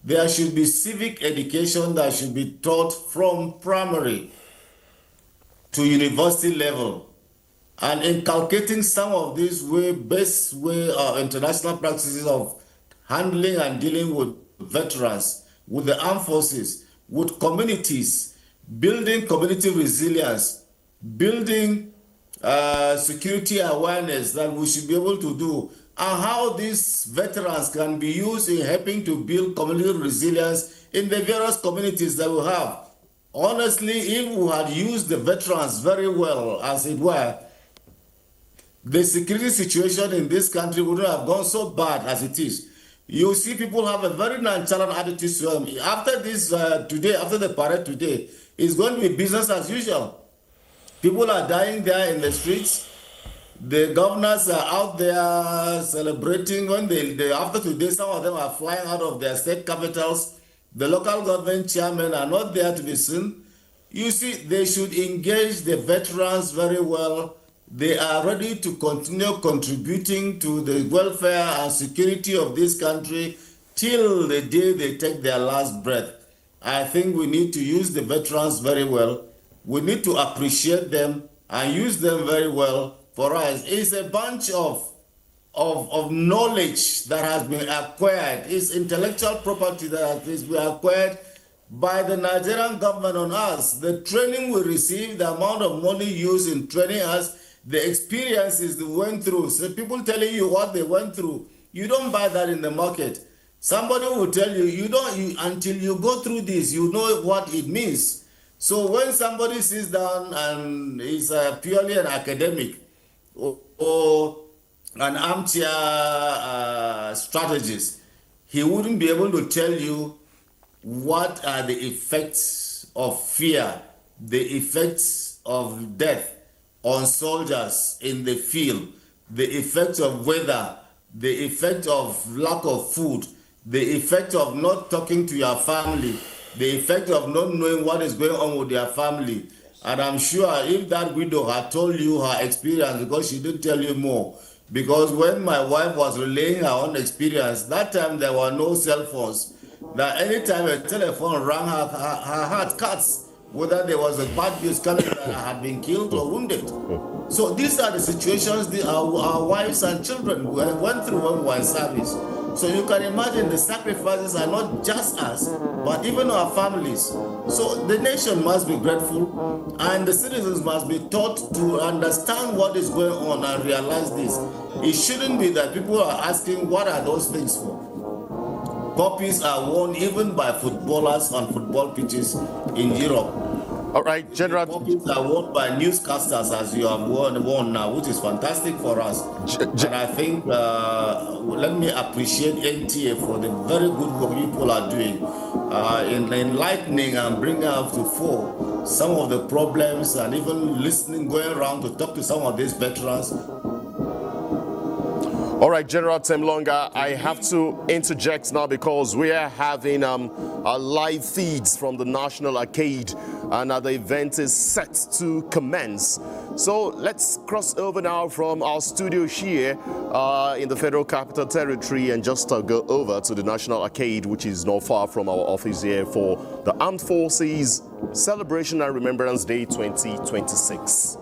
there should be civic education that should be taught from primary to university level, and inculcating some of these best international practices of handling and dealing with veterans, with the armed forces, with communities, building community resilience, building security awareness that we should be able to do. and how these veterans can be used in helping to build community resilience in the various communities that we have. Honestly, if we had used the veterans very well, as it were, the security situation in this country wouldn't have gone so bad as it is. You see people have a very nonchalant attitude to them. After this today, after the parade today, it's going to be business as usual. People are dying there in the streets. The governors are out there celebrating. When they after today, some of them are flying out of their state capitals. The local government chairmen are not there to be seen. You see, they should engage the veterans very well. They are ready to continue contributing to the welfare and security of this country till the day they take their last breath. I think we need to use the veterans very well. We need to appreciate them and use them very well. For us, it's a bunch of knowledge that has been acquired. It's intellectual property that has been acquired by the Nigerian government on us. The training we receive, the amount of money used in training us, the experiences they went through. So people telling you what they went through, you don't buy that in the market. Somebody will tell you, until you go through this, you know what it means. So when somebody sits down and is purely an academic or an armchair strategist, he wouldn't be able to tell you what are the effects of fear, the effects of death on soldiers in the field, the effect of weather, the effect of lack of food, the effect of not talking to your family, the effect of not knowing what is going on with their family. And I'm sure if that widow had told you her experience, because she didn't tell you more, because when my wife was relaying her own experience, that time there were no cell phones, that anytime a telephone rang, her heart cuts, whether there was a bad news coming that I had been killed or wounded. So these are the situations our wives and children went through when we were in service. So you can imagine the sacrifices are not just us, but even our families. So the nation must be grateful, and the citizens must be taught to understand what is going on and realize this. It shouldn't be that people are asking, what are those things for? Puppies are worn even by footballers on football pitches in Europe. All right, General. Puppies are worn by newscasters, as you have worn now, which is fantastic for us. And I think, let me appreciate NTA for the very good work people are doing in enlightening and bringing up to fore some of the problems, and even listening, going around to talk to some of these veterans. All right, General Temlonga, I have to interject now because we are having live feeds from the National Arcade, and the event is set to commence. So let's cross over now from our studio here in the Federal Capital Territory and just go over to the National Arcade, which is not far from our office here, for the Armed Forces Celebration and Remembrance Day 2026.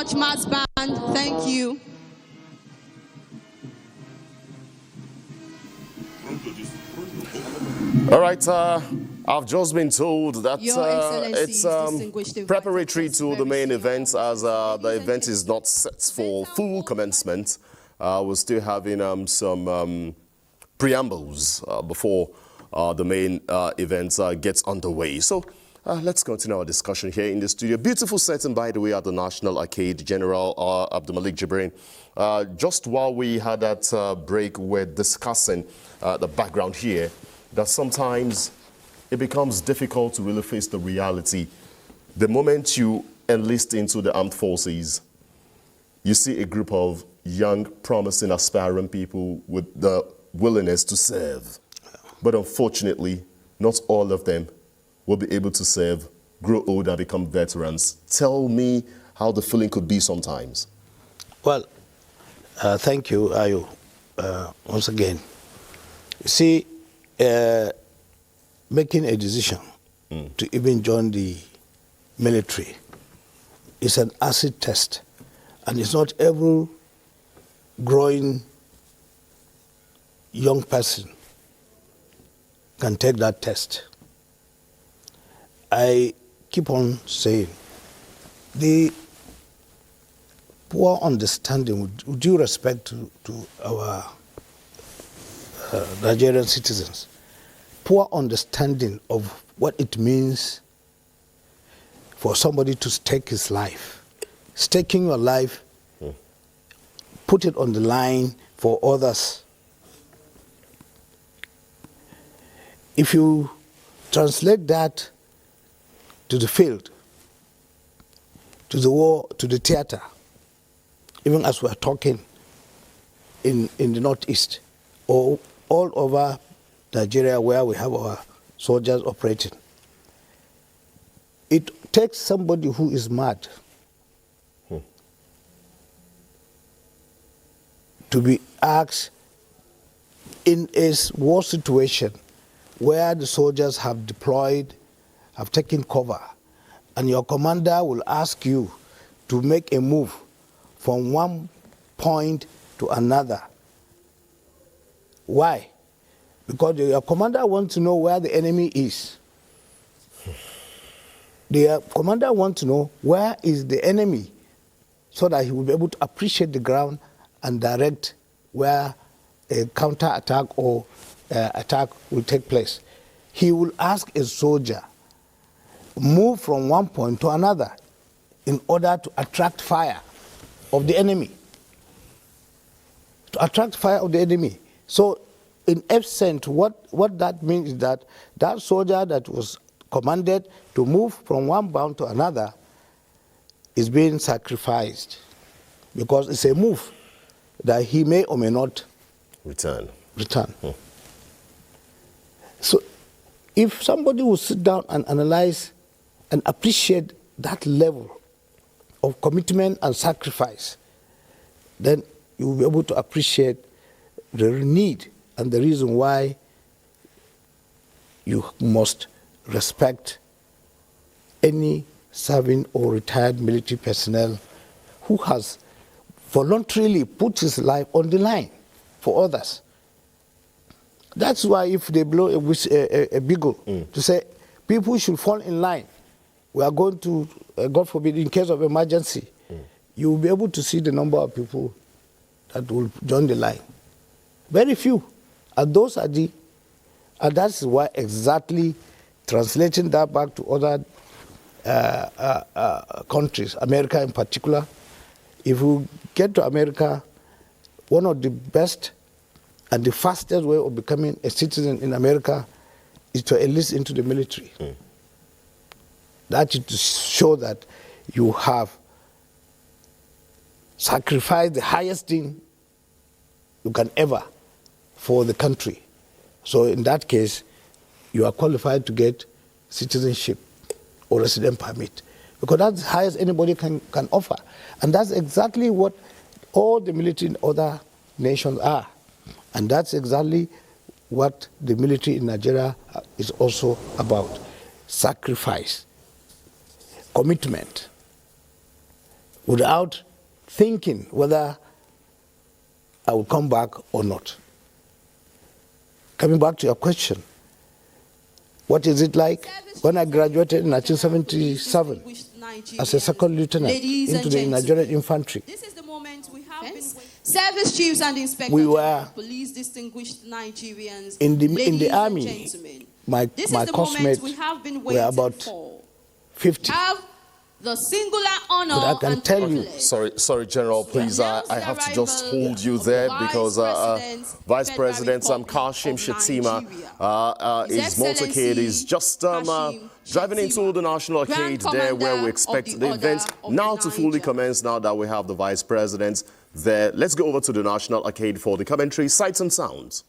much, Mass Band. Thank you. All right, I've just been told that it's preparatory to the main event, as the event is not set for full commencement. We're still having some preambles before the main event gets underway. So let's continue our discussion here in the studio. Beautiful setting, by the way, at the National Arcade. General Abdulmalik Jibrin. Just while we had that break, we're discussing the background here, that sometimes it becomes difficult to really face the reality. The moment you enlist into the armed forces, you see a group of young, promising, aspiring people with the willingness to serve. But unfortunately, not all of them will be able to serve, grow old, and become veterans. Tell me how the feeling could be sometimes. Well, thank you, Ayo, once again. You see, making a decision to even join the military is an acid test, and it's not every growing young person can take that test. I keep on saying the poor understanding, with due respect to our Nigerian citizens, poor understanding of what it means for somebody to stake his life. Staking your life, put it on the line for others. If you translate that to the field, to the war, to the theater, even as we're talking in the Northeast, or all over Nigeria where we have our soldiers operating, it takes somebody who is mad to be asked in a war situation where the soldiers have deployed, have taken cover, and your commander will ask you to make a move from one point to another. Why? Because your commander wants to know where the enemy is. The commander wants to know where is the enemy, so that he will be able to appreciate the ground and direct where a counter-attack or attack will take place. He will ask a soldier, move from one point to another in order to attract fire of the enemy. To attract fire of the enemy. So, in essence, what that means is that that soldier that was commanded to move from one bound to another is being sacrificed, because it's a move that he may or may not return. So if somebody will sit down and analyze and appreciate that level of commitment and sacrifice, then you will be able to appreciate the need and the reason why you must respect any serving or retired military personnel who has voluntarily put his life on the line for others. That's why if they blow a bugle to say people should fall in line, we are going to, God forbid, in case of emergency, you will be able to see the number of people that will join the line. Very few. And those are the, and that's why exactly translating that back to other countries, America in particular. If we get to America, one of the best and the fastest way of becoming a citizen in America is to enlist into the military. That is to show that you have sacrificed the highest thing you can ever for the country. So in that case, you are qualified to get citizenship or resident permit, because that's the highest anybody can offer. And that's exactly what all the military in other nations are. And that's exactly what the military in Nigeria is also about. Sacrifice, commitment, without thinking whether I will come back or not. Coming back to your question, what is it like? When I graduated in 1977 as a second lieutenant into the Nigerian infantry, this is the moment we have been service chiefs and inspectors we were of police, distinguished Nigerians, in the army. and gentlemen. My classmates were about 50. Have the singular honor But I can tell you. Sorry, General, please, I have to just hold you there because Vice President Kashim Shettima, his motorcade is just driving into the National Arcade there where we expect the event now to fully commence now that we have the Vice President there. Let's go over to the National Arcade for the commentary, sights and sounds.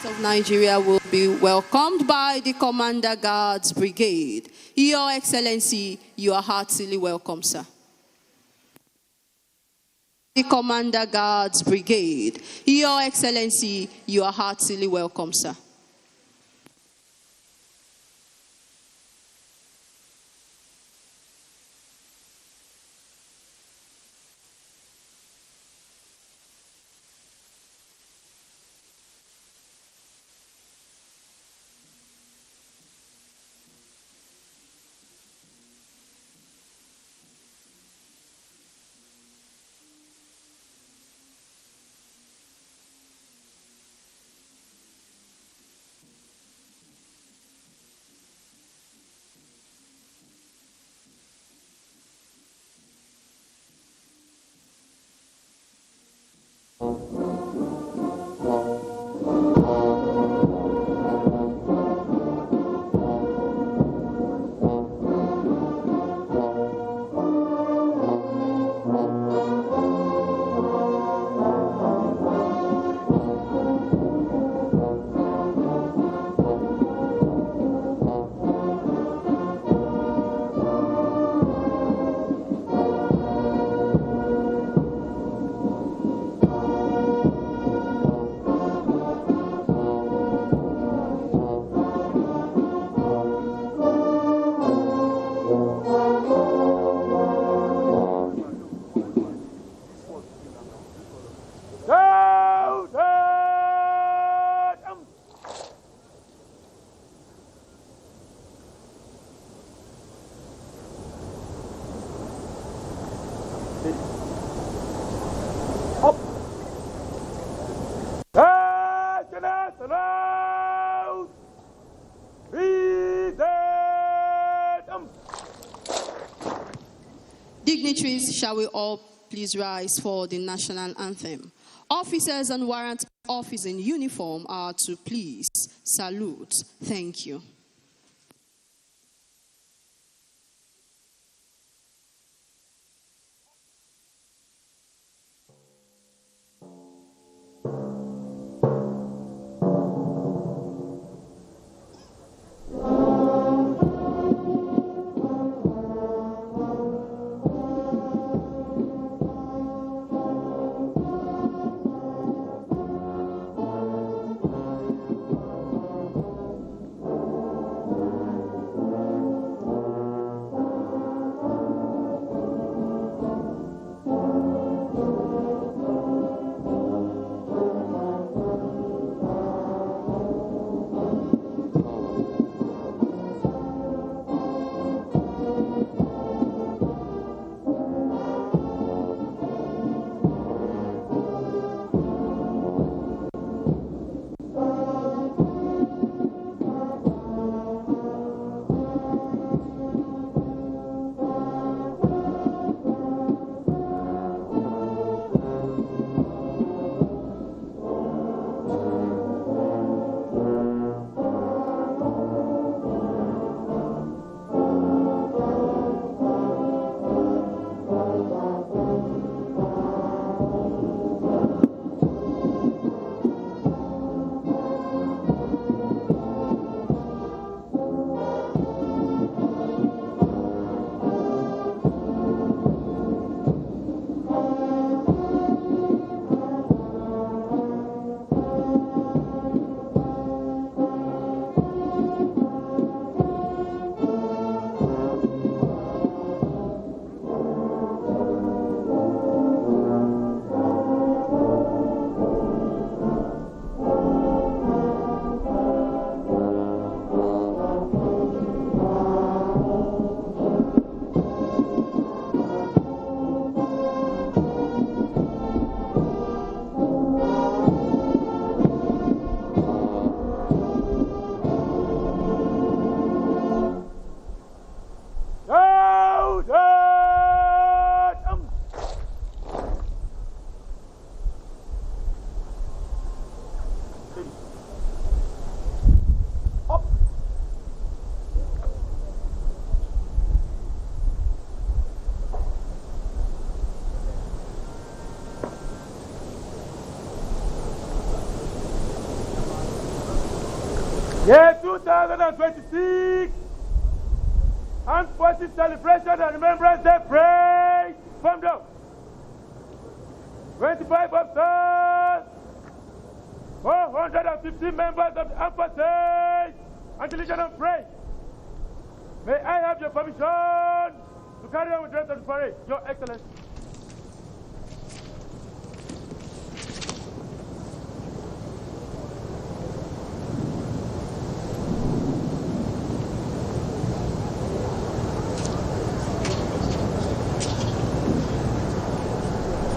Of Nigeria will be welcomed by the Commander Guards Brigade. Your Excellency, you are heartily welcome, sir. The Commander Guards Brigade. Your Excellency, you are heartily welcome, sir. Dignitaries, shall we all please rise for the national anthem? Officers and warrant officers in uniform are to please salute. Thank you. 2026 Armed Forces Celebration and Remembrance Day Parade. From down. 25 officers, 450 members of the Armed Forces and the Legion of Praise. May I have your permission to carry on with the rest of the parade, Your Excellency.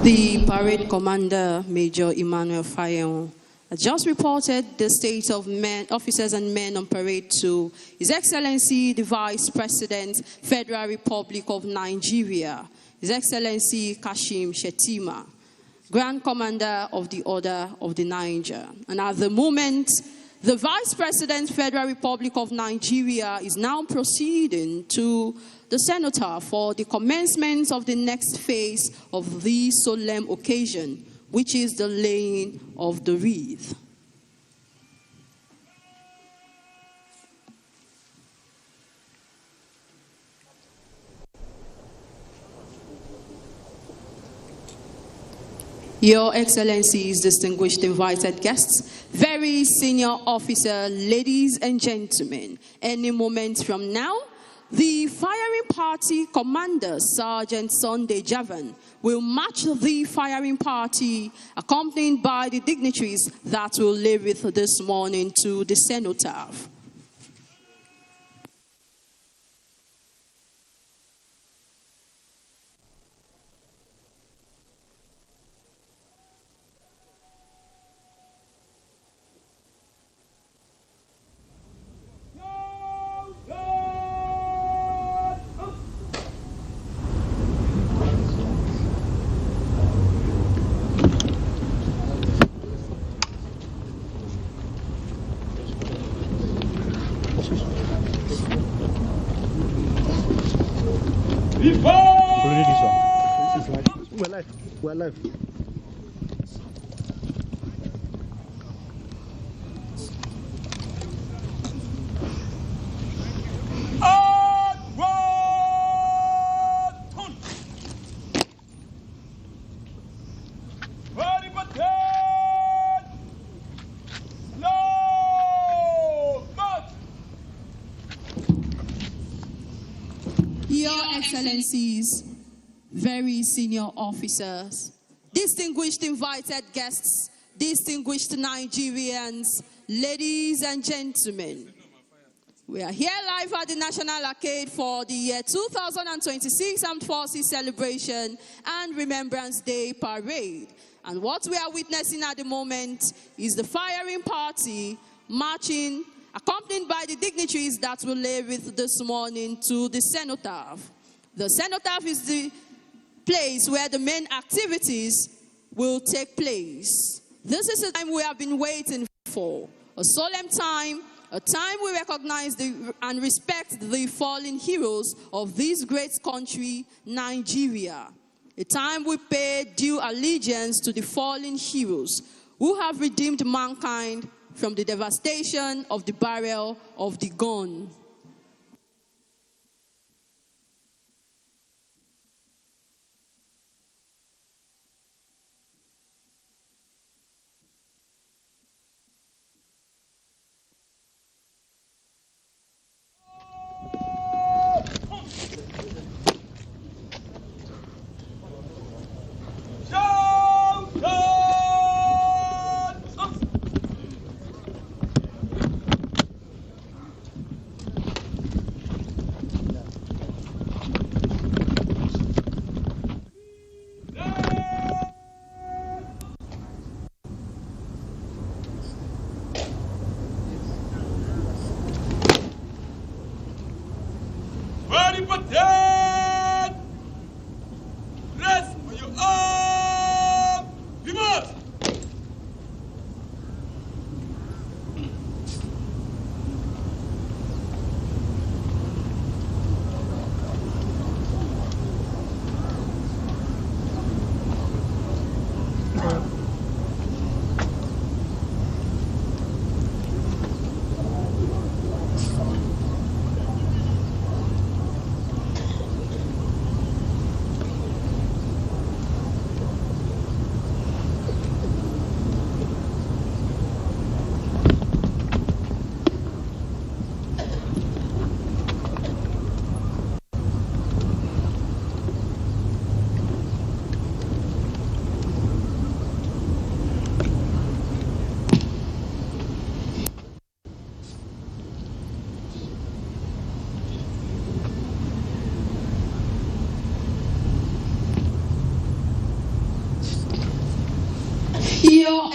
The parade commander, Major Emmanuel Fayon, just reported the state of officers and men on parade to His Excellency, the Vice President, Federal Republic of Nigeria, His Excellency Kashim Shettima, Grand Commander of the Order of the Niger. And at the moment, the Vice President, Federal Republic of Nigeria, is now proceeding to the cenotaph for the commencement of the next phase of this solemn occasion, which is the laying of the wreath. Your Excellencies, distinguished invited guests, very senior officer, ladies and gentlemen, any moment from now, the firing party commander, Sergeant Sunday Javan, will march the firing party, accompanied by the dignitaries that will lay wreath this morning to the cenotaph. We're live. Your Excellencies, very senior officers, distinguished invited guests, distinguished Nigerians, ladies and gentlemen, we are here live at the National Arcade for the year 2026 Armed Forces Celebration and Remembrance Day Parade. And what we are witnessing at the moment is the firing party marching, accompanied by the dignitaries that will lay wreath this morning to the cenotaph. The cenotaph is the place where the main activities will take place. This is a time we have been waiting for, a solemn time, a time we recognize and respect the fallen heroes of this great country, Nigeria. A time we pay due allegiance to the fallen heroes who have redeemed mankind from the devastation of the barrel of the gun.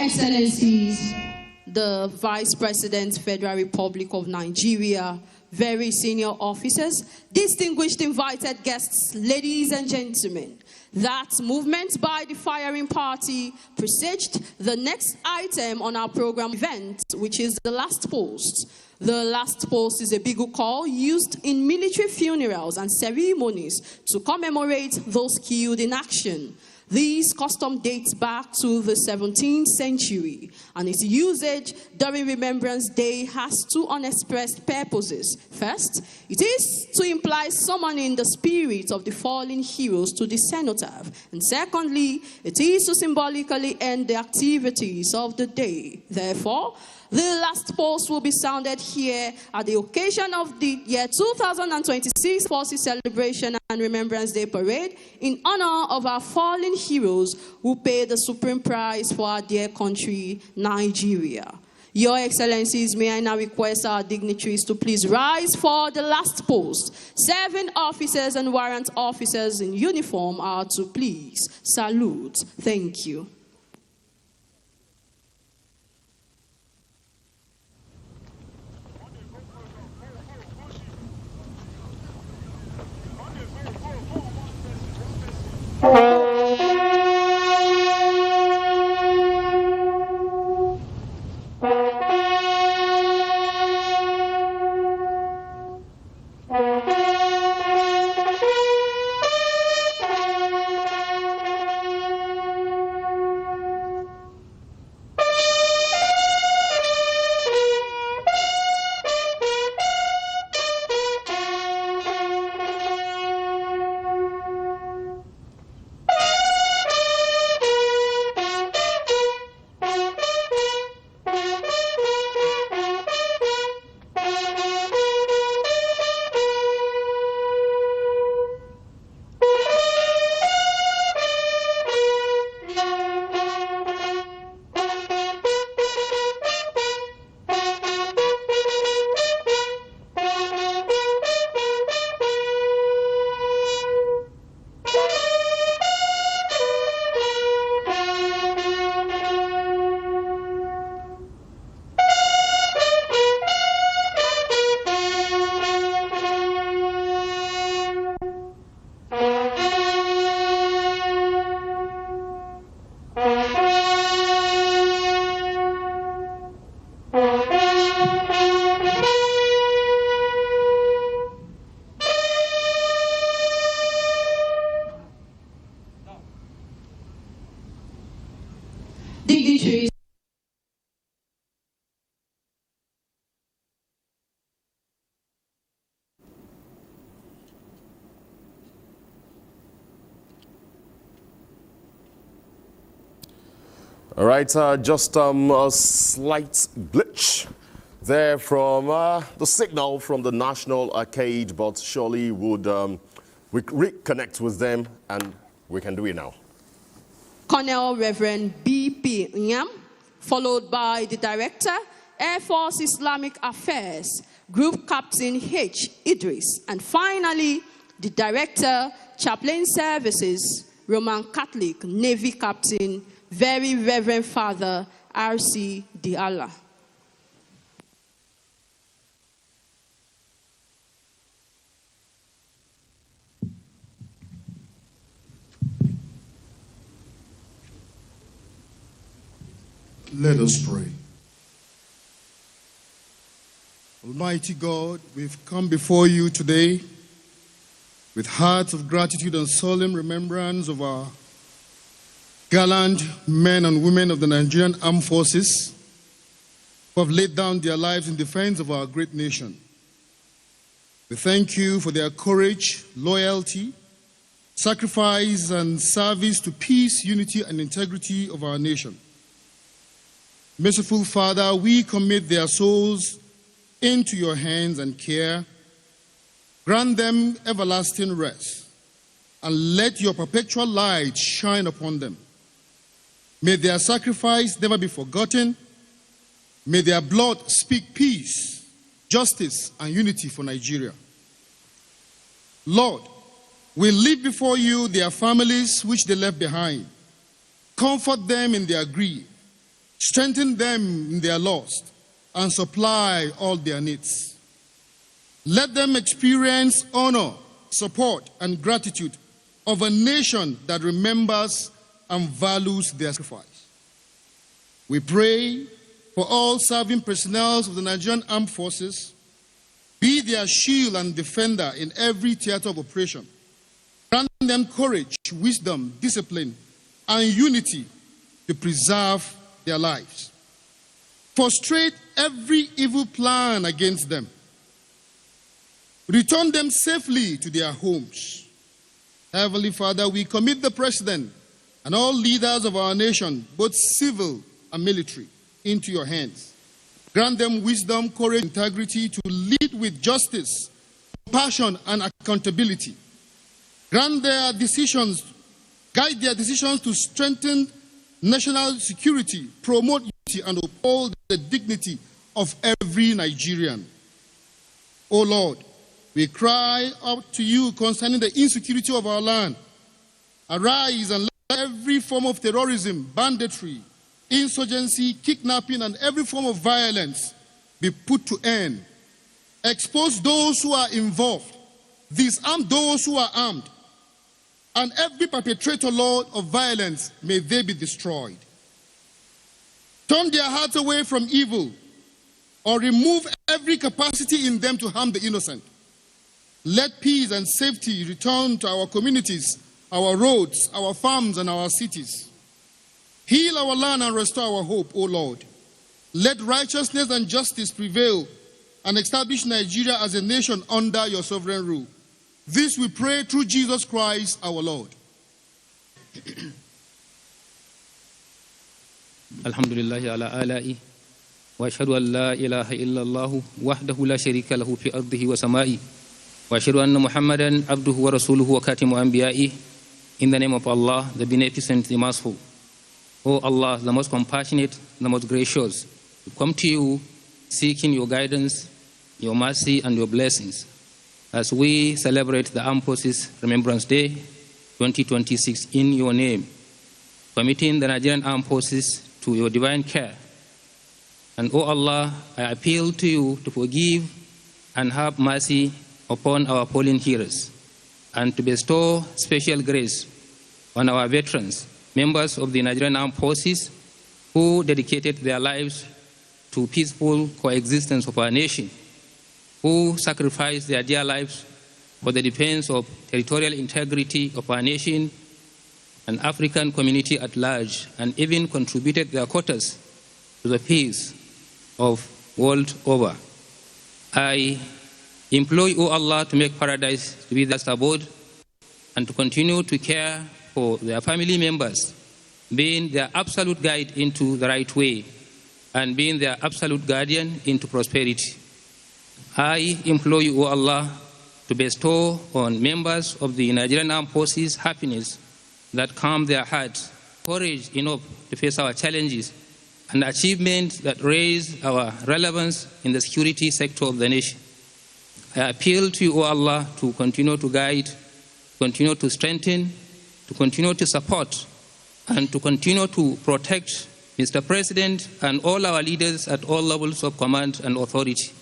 Excellencies, the Vice President, Federal Republic of Nigeria, very senior officers, distinguished invited guests, ladies and gentlemen, that movement by the firing party presaged the next item on our program event, which is the last post. The last post is a bugle call used in military funerals and ceremonies to commemorate those killed in action. This custom dates back to the 17th century, and its usage during Remembrance Day has two unexpressed purposes. First, it is to imply summoning the spirit of the fallen heroes to the cenotaph. And secondly, it is to symbolically end the activities of the day. Therefore, the last post will be sounded here at the occasion of the year 2026 Forces Celebration and Remembrance Day Parade in honor of our fallen heroes who paid the supreme price for our dear country, Nigeria. Your Excellencies, may I now request our dignitaries to please rise for the last post. 7 officers and warrant officers in uniform are to please salute. Thank you. Dignitaries. All right, just a slight glitch there from the signal from the National Arcade, but surely would we reconnect with them, and we can do it now. Colonel Reverend B.P. Nyam, followed by the Director, Air Force Islamic Affairs, Group Captain H. Idris, and finally, the Director, Chaplain Services, Roman Catholic Navy Captain, Very Reverend Father R.C. Diala. Let us pray. Almighty God, we've come before you today with hearts of gratitude and solemn remembrance of our gallant men and women of the Nigerian Armed Forces who have laid down their lives in defense of our great nation. We thank you for their courage, loyalty, sacrifice, and service to peace, unity, and integrity of our nation. Merciful Father, we commit their souls into your hands and care. Grant them everlasting rest, and let your perpetual light shine upon them. May their sacrifice never be forgotten. May their blood speak peace, justice, and unity for Nigeria. Lord, we leave before you their families which they left behind. Comfort them in their grief. strengthen them in their lost, and supply all their needs. Let them experience honor, support, and gratitude of a nation that remembers and values their sacrifice. We pray for all serving personnel of the Nigerian Armed Forces, be their shield and defender in every theater of operation. Grant them courage, wisdom, discipline, and unity to preserve their lives. Frustrate every evil plan against them. Return them safely to their homes. Heavenly Father, we commit the President and all leaders of our nation, both civil and military, into your hands. Grant them wisdom, courage, integrity to lead with justice, compassion, and accountability. Grant their decisions, guide their decisions to strengthen national security, promote unity, and uphold the dignity of every Nigerian. O Lord, we cry out to you concerning the insecurity of our land. Arise and let every form of terrorism, banditry, insurgency, kidnapping, and every form of violence be put to end. Expose those who are involved. Disarm those who are armed. And every perpetrator, Lord, of violence, may they be destroyed. Turn their hearts away from evil, or remove every capacity in them to harm the innocent. Let peace and safety return to our communities, our roads, our farms, and our cities. Heal our land and restore our hope, O Lord. Let righteousness and justice prevail and establish Nigeria as a nation under your sovereign rule. This we pray through Jesus Christ, our Lord. Alhamdulillah ala ala'i wa ashhadu an la ilaha illa Allah wahdahu la sharika lahu fi ardihi wa sama'i wa ashhadu anna Muhammadan abduhu wa rasuluhu wa katimu anbiya'i. In the name of Allah, the beneficent, the merciful. O Allah, the most compassionate, the most gracious, we come to you seeking your guidance, your mercy, and your blessings as we celebrate the Armed Forces Remembrance Day 2026 in your name, committing the Nigerian Armed Forces to your divine care. And O Allah, I appeal to you to forgive and have mercy upon our fallen heroes, and to bestow special grace on our veterans, members of the Nigerian Armed Forces who dedicated their lives to peaceful coexistence of our nation, who sacrificed their dear lives for the defense of territorial integrity of our nation and African community at large, and even contributed their quotas to the peace of world over. I implore you, O Allah, to make paradise to be their abode and to continue to care for their family members, being their absolute guide into the right way and being their absolute guardian into prosperity. I implore you, O Allah, to bestow on members of the Nigerian Armed Forces happiness that calm their hearts, courage enough to face our challenges, and achievements that raise our relevance in the security sector of the nation. I appeal to you, O Allah, to continue to guide, continue to strengthen, to continue to support, and to continue to protect Mr. President and all our leaders at all levels of command and authority.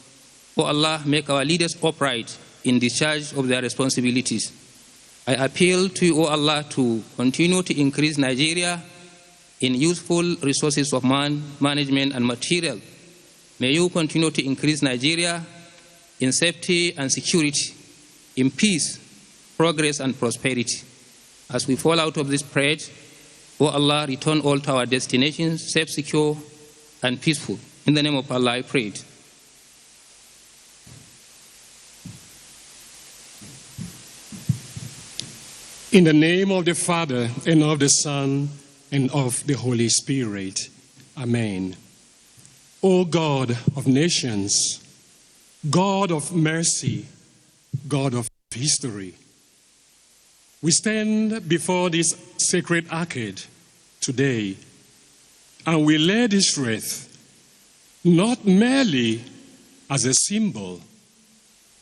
O Allah, make our leaders upright in discharge of their responsibilities. I appeal to you, O Allah, to continue to increase Nigeria in useful resources of man, management, and material. May you continue to increase Nigeria in safety and security, in peace, progress, and prosperity. As we fall out of this parade, O Allah, return all to our destinations, safe, secure, and peaceful. In the name of Allah, I prayed. In the name of the Father, and of the Son, and of the Holy Spirit. Amen. O God of nations, God of mercy, God of history, we stand before this sacred arcade today, and we lay this wreath not merely as a symbol,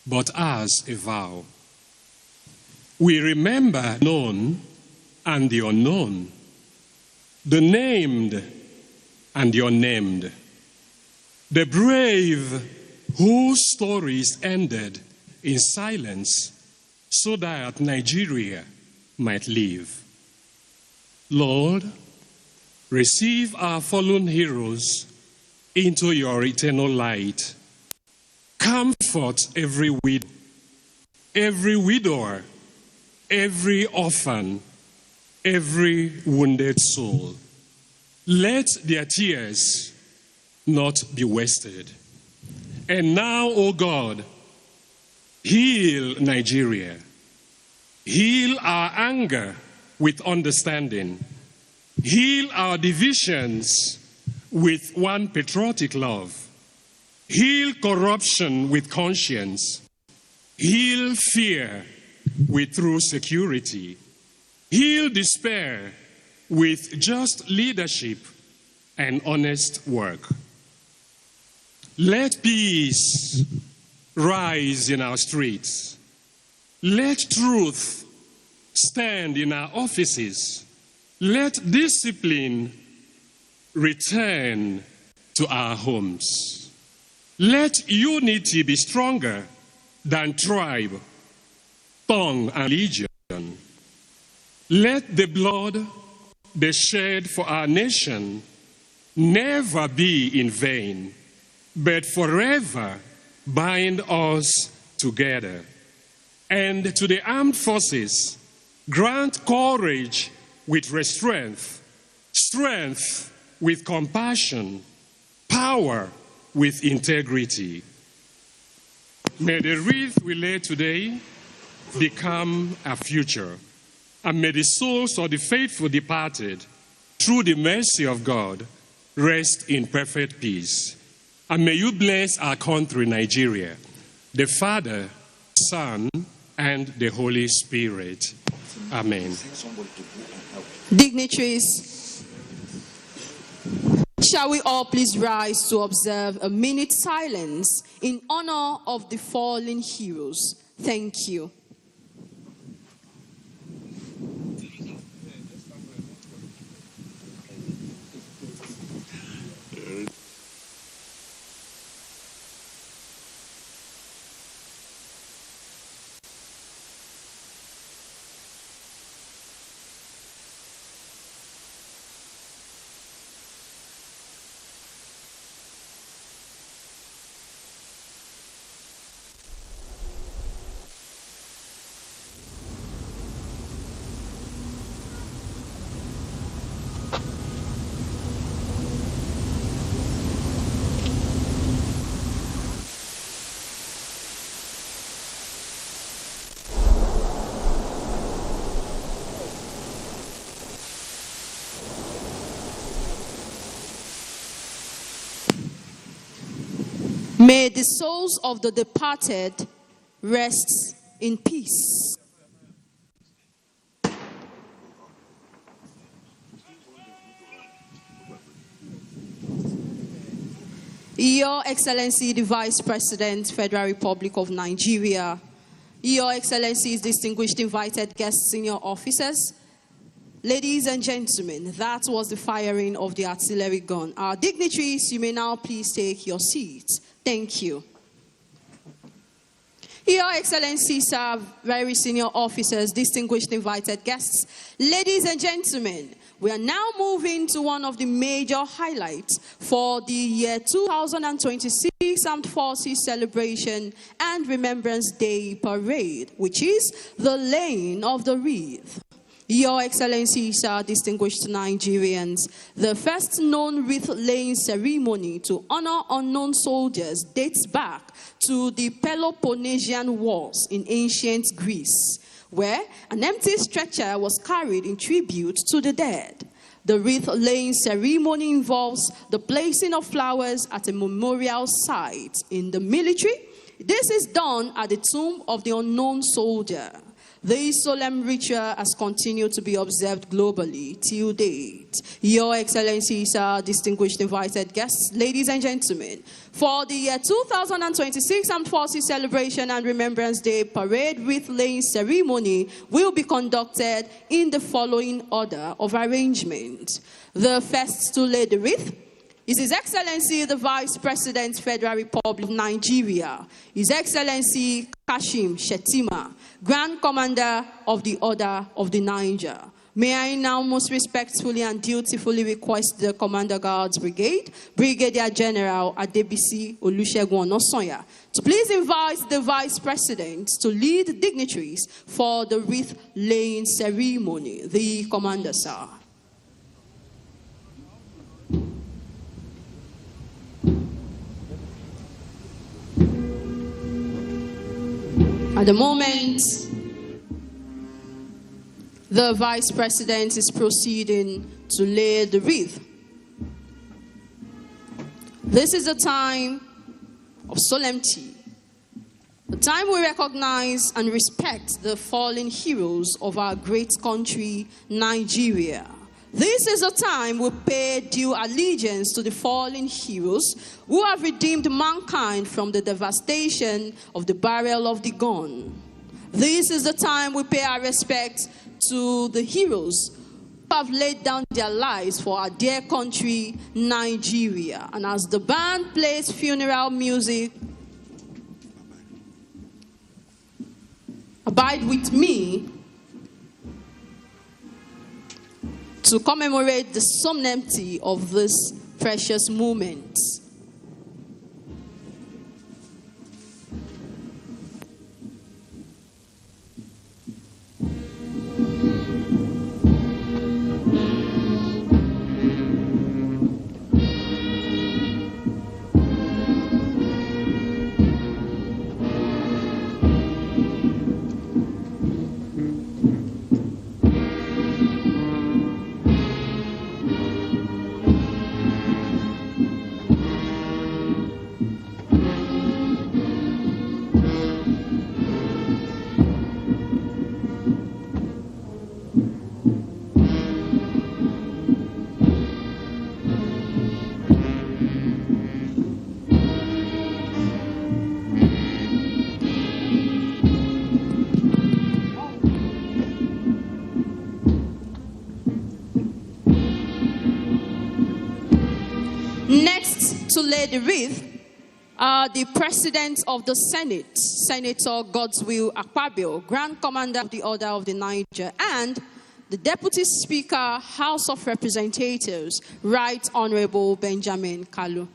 but as a vow. We remember the known and the unknown, the named and the unnamed, the brave whose stories ended in silence so that Nigeria might live. Lord, receive our fallen heroes into your eternal light. Comfort every widower, every orphan, every wounded soul. Let their tears not be wasted. And now, O God, heal Nigeria. Heal our anger with understanding. Heal our divisions with one patriotic love. Heal corruption with conscience. Heal fear with true security. Heal despair with just leadership and honest work. Let peace rise in our streets. Let truth stand in our offices. Let discipline return to our homes. Let unity be stronger than tribe, tongue, and religion. Let the blood they shed for our nation never be in vain, but forever bind us together. And to the armed forces, grant courage with restraint, strength with compassion, power with integrity. May the wreath we lay today become a future, and may the souls of the faithful departed, through the mercy of God, rest in perfect peace. And may you bless our country, Nigeria, the Father, Son, and the Holy Spirit. Amen. Dignitaries, shall we all please rise to observe a minute silence in honor of the fallen heroes? Thank you. May the souls of the departed rest in peace. Your Excellency, the Vice President, Federal Republic of Nigeria, Your Excellencies, distinguished invited guests, senior officers, ladies and gentlemen, that was the firing of the artillery gun. Our dignitaries, you may now please take your seats. Thank you. Your Excellencies, sir, very senior officers, distinguished invited guests, ladies and gentlemen, we are now moving to one of the major highlights for the year 2026 Armed Forces Celebration and Remembrance Day Parade, which is the laying of the wreath. Your Excellencies, sir, distinguished Nigerians, the first known wreath-laying ceremony to honor unknown soldiers dates back to the Peloponnesian Wars in ancient Greece, where an empty stretcher was carried in tribute to the dead. The wreath-laying ceremony involves the placing of flowers at a memorial site in the military. This is done at the tomb of the unknown soldier. This solemn ritual has continued to be observed globally till date. Your Excellencies, distinguished invited guests, ladies and gentlemen, for the year 2026 Armed Forces Celebration and Remembrance Day Parade wreath-laying ceremony will be conducted in the following order of arrangement. The first to lay the wreath is His Excellency the Vice President, Federal Republic of Nigeria, His Excellency Kashim Shettima, Grand Commander of the Order of the Niger. May I now most respectfully and dutifully request the Commander Guards Brigade, Brigadier General Adebisi Olusegun Onosonya, to please invite the Vice President to lead dignitaries for the wreath-laying ceremony. The Commander, sir. At the moment, the Vice President is proceeding to lay the wreath. This is a time of solemnity, the time we recognize and respect the fallen heroes of our great country, Nigeria. This is a time we pay due allegiance to the fallen heroes who have redeemed mankind from the devastation of the barrel of the gun. This is the time we pay our respect to the heroes who have laid down their lives for our dear country, Nigeria. And as the band plays funeral music, abide with me to commemorate the solemnity of this precious moment. Next to lay the wreath are the President of the Senate, Senator Godswill Akpabio, Grand Commander of the Order of the Niger, and the Deputy Speaker, House of Representatives, Right Honorable Benjamin Kalu.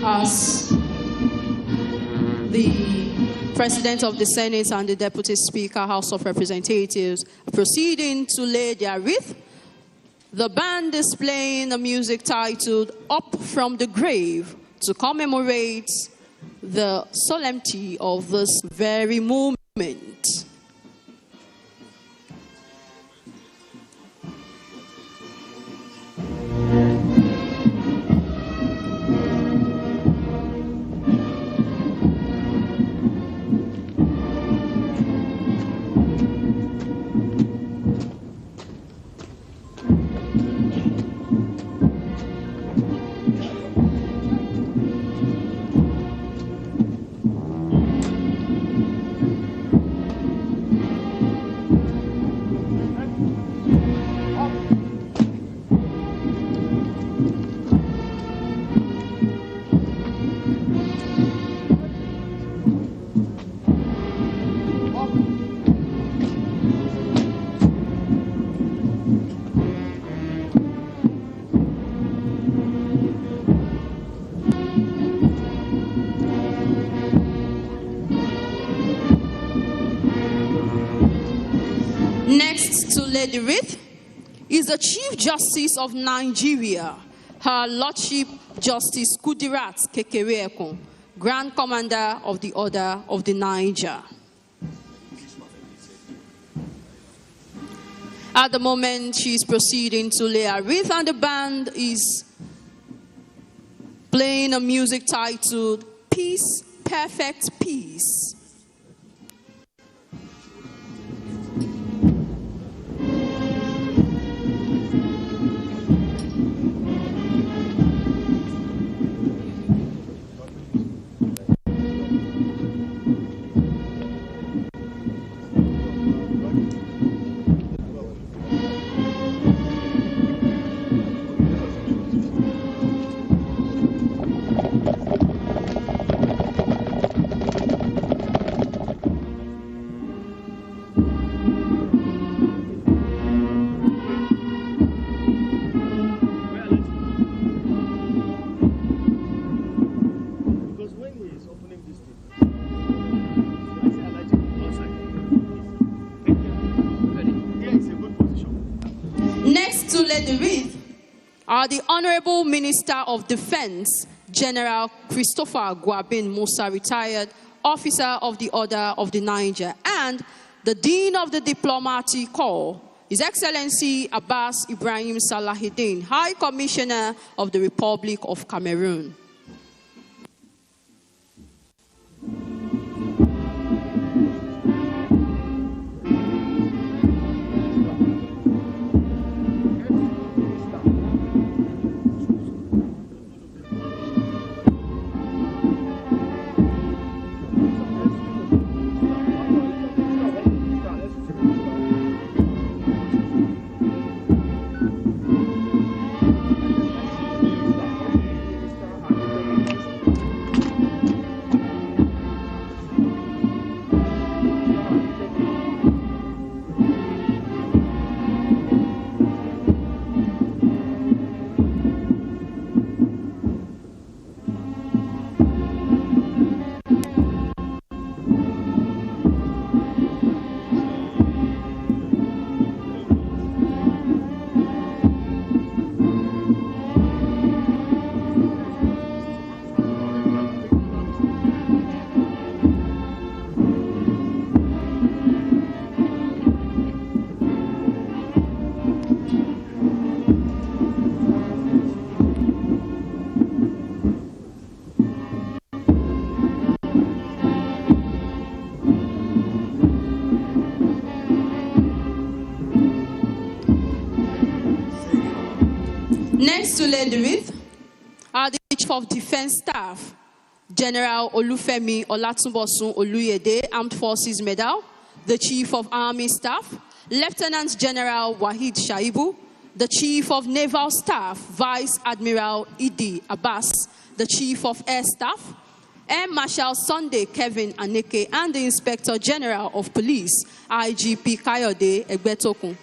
As the President of the Senate and the Deputy Speaker, House of Representatives, proceeding to lay their wreath, the band is playing a music titled Up From the Grave to commemorate the solemnity of this very moment. Next to lay the wreath is the Chief Justice of Nigeria, Her Lordship Justice Kudirat Kekereekun, Grand Commander of the Order of the Niger. At the moment, she is proceeding to lay her wreath, and the band is playing a music titled Peace, Perfect Peace. Next to lead the wreath are the Honorable Minister of Defense, General Christopher Gwabin Musa, retired Officer of the Order of the Niger, and the Dean of the Diplomatic Corps, His Excellency Abbas Ibrahim Salahuddin, High Commissioner of the Republic of Cameroon. Next to lead the wreath are the Chief of Defense Staff, General Olufemi Olatunbosun Oluyede, Armed Forces Medal, the Chief of Army Staff, Lieutenant General Wahid Shaibu, the Chief of Naval Staff, Vice Admiral Idi Abbas, the Chief of Air Staff, Air Marshal Sunday Kevin Aneke, and the Inspector General of Police, IGP Kayode Egbetokun.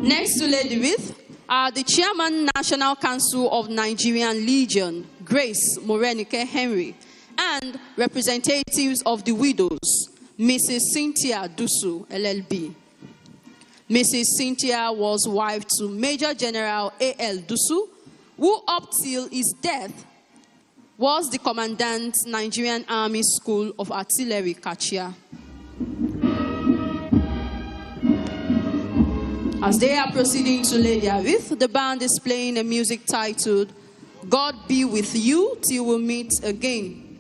Next to lead the wreath are the Chairman, National Council of Nigerian Legion, Grace Morenike Henry, and representatives of the widows, Mrs. Cynthia Dusu, LLB. Mrs. Cynthia was wife to Major General A.L. Dusu, who up till his death was the Commandant, Nigerian Army School of Artillery, Kachia. As they are proceeding to lay their wreath, the band is playing a music titled, God Be With You Till We Meet Again.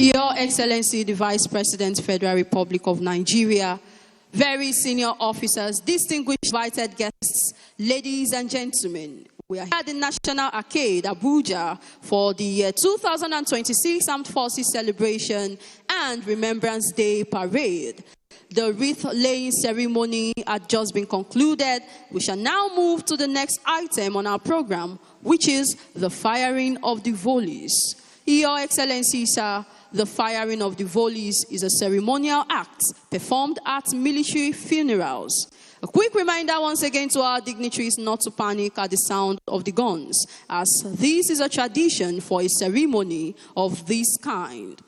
Your Excellency, the Vice President, Federal Republic of Nigeria, very senior officers, distinguished invited guests, ladies and gentlemen, we are here at the National Arcade, Abuja, for the 2026 Armed Forces Celebration and Remembrance Day Parade. The wreath-laying ceremony had just been concluded. We shall now move to the next item on our program, which is the firing of the volleys. Your Excellency, sir, the firing of the volleys is a ceremonial act performed at military funerals. A quick reminder once again to our dignitaries not to panic at the sound of the guns, as this is a tradition for a ceremony of this kind.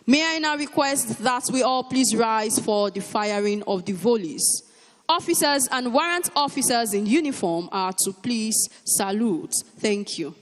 May I now request that we all please rise for the firing of the volleys. Officers and warrant officers in uniform are to please salute. Thank you.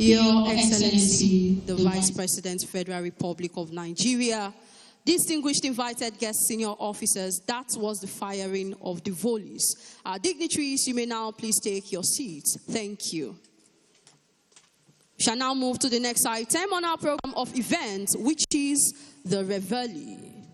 Your Excellency, the Vice President, Federal Republic of Nigeria, distinguished invited guests, senior officers, that was the firing of the volleys. Dignitaries, you may now please take your seats. Thank you. We shall now move to the next item on our program of events, which is the Reveille.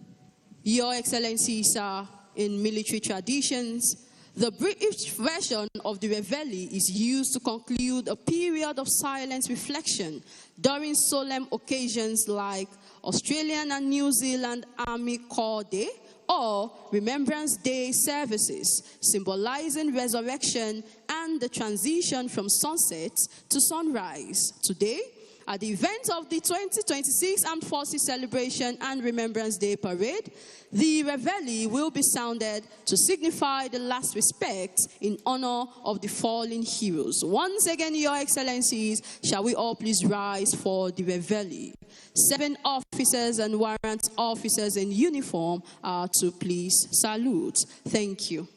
Your Excellency, sir, in military traditions, the British version of the Reveille is used to conclude a period of silent reflection during solemn occasions like Australian and New Zealand Army Corps Day or Remembrance Day services, symbolizing resurrection and the transition from sunset to sunrise. Today, at the event of the 2026 Armed Forces Celebration and Remembrance Day Parade, the Reveille will be sounded to signify the last respect in honor of the fallen heroes. Once again, Your Excellencies, shall we all please rise for the Reveille? 7 officers and warrant officers in uniform are to please salute. Thank you.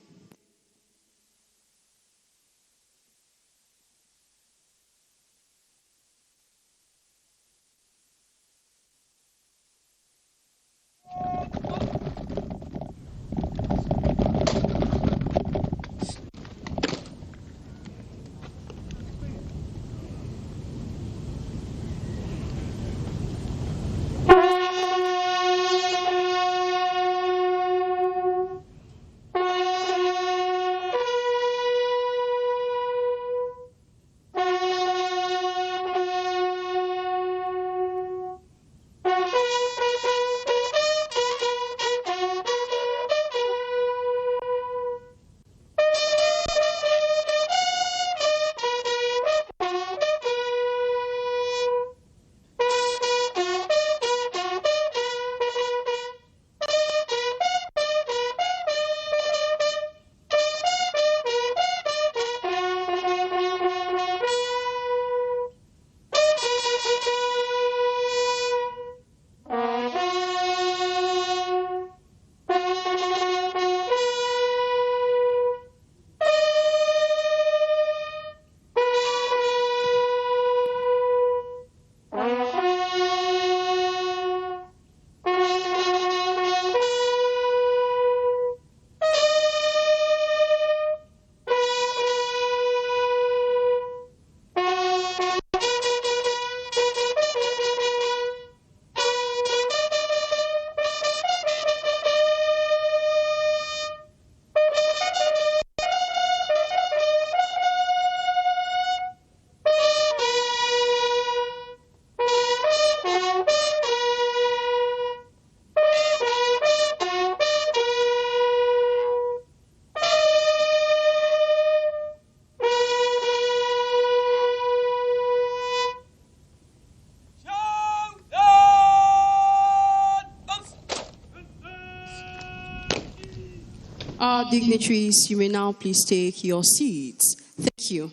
Dignitaries, you may now please take your seats. Thank you.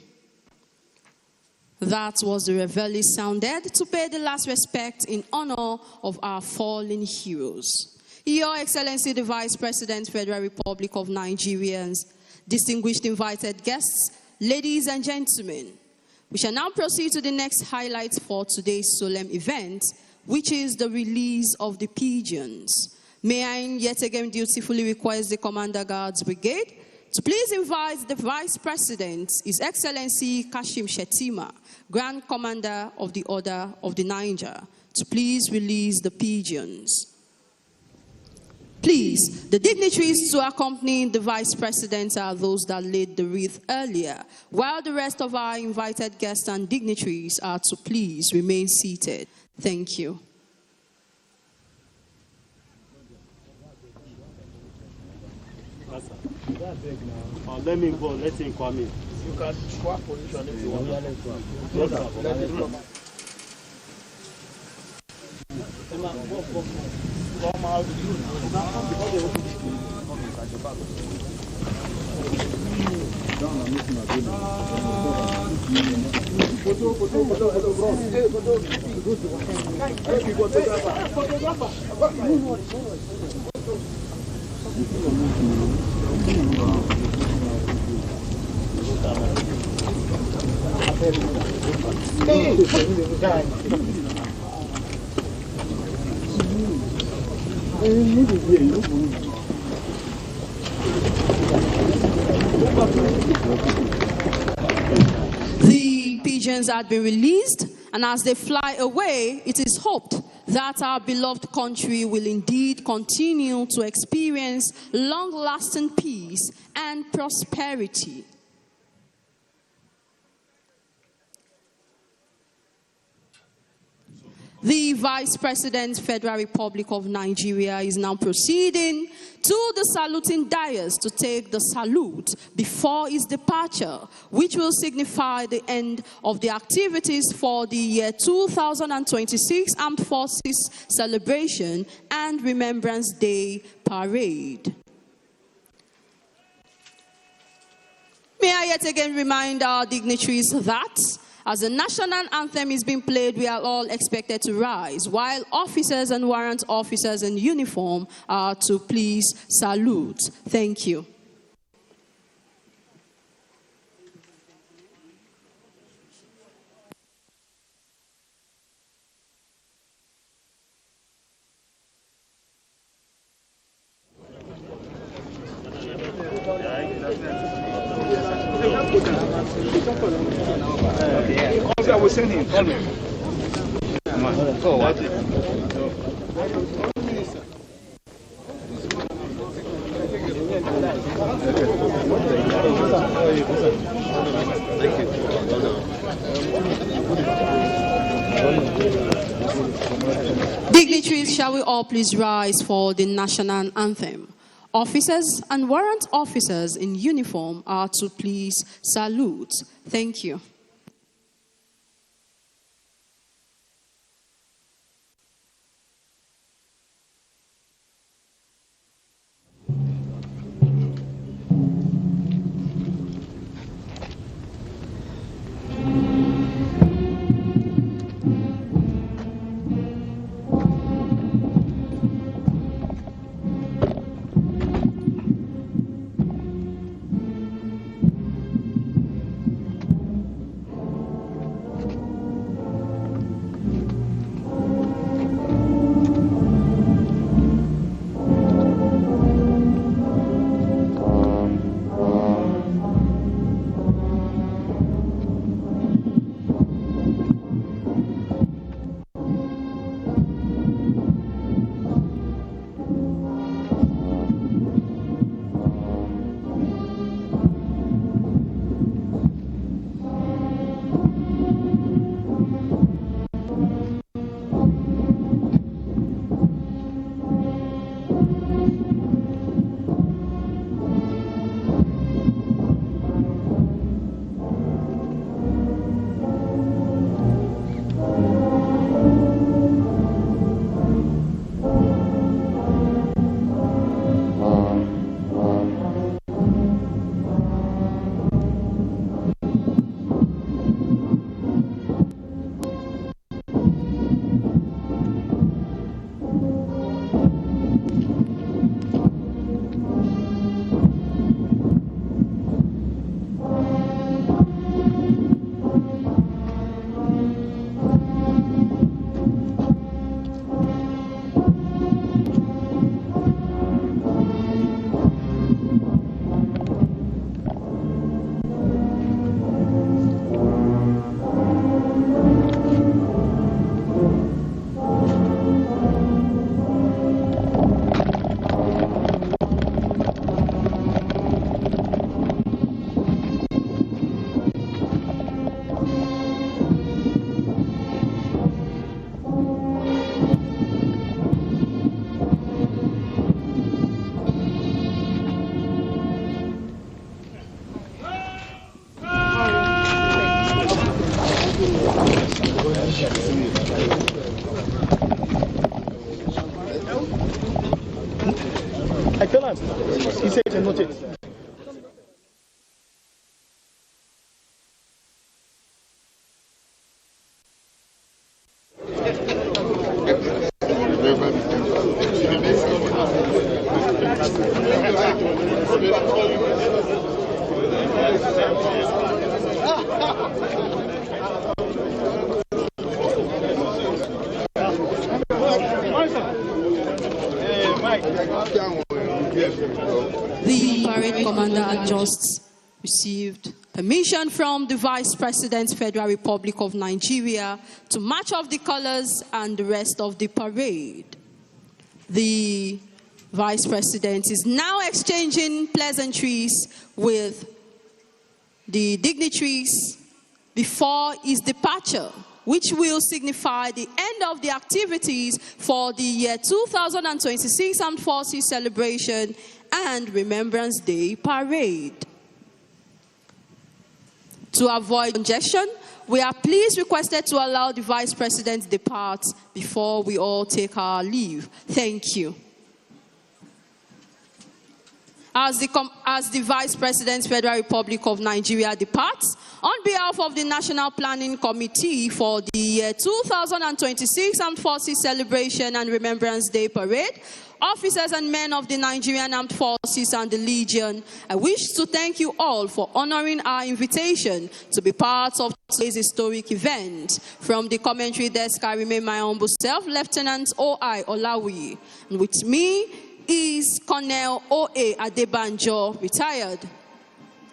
That was the Reveille sounded to pay the last respect in honor of our fallen heroes. Your Excellency, the Vice President, Federal Republic of Nigerians, distinguished invited guests, ladies and gentlemen, we shall now proceed to the next highlight for today's solemn event, which is the release of the pigeons. May I yet again dutifully request the Commander Guards Brigade to please invite the Vice President, His Excellency Kashim Shettima, Grand Commander of the Order of the Niger, to please release the pigeons. Please, the dignitaries to accompany the Vice President are those that laid the wreath earlier, while the rest of our invited guests and dignitaries are to please remain seated. Thank you. Let me go, let him come in. You can swap position if you want. Hey! The pigeons had been released, and as they fly away, it is hoped that our beloved country will indeed continue to experience long-lasting peace and prosperity. The Vice President, Federal Republic of Nigeria, is now proceeding to the saluting dais to take the salute before his departure, which will signify the end of the activities for the year 2026 Armed Forces Celebration and Remembrance Day Parade. May I yet again remind our dignitaries that as the national anthem is being played, we are all expected to rise, while officers and warrant officers in uniform are to please salute. Thank you. I will send him. Call me. Come on. Go watch it. Dignitaries, shall we all please rise for the national anthem? Officers and warrant officers in uniform are to please salute. Thank you. I tell him. He said to note it. received permission from the Vice President, Federal Republic of Nigeria, to march off the colors and the rest of the parade. The Vice President is now exchanging pleasantries with the dignitaries before his departure, which will signify the end of the activities for the year 2026 Armed Forces Celebration and Remembrance Day Parade. To avoid congestion, we are please requested to allow the Vice President depart before we all take our leave. Thank you. As the Vice President, Federal Republic of Nigeria departs, on behalf of the National Planning Committee for the year 2026 Armed Forces Celebration and Remembrance Day Parade, officers and men of the Nigerian Armed Forces and the Legion, I wish to thank you all for honoring our invitation to be part of today's historic event. From the commentary desk, I remain my humble self, Lieutenant O.I. Olawi, and with me is Colonel O.A. Adebanjo, retired.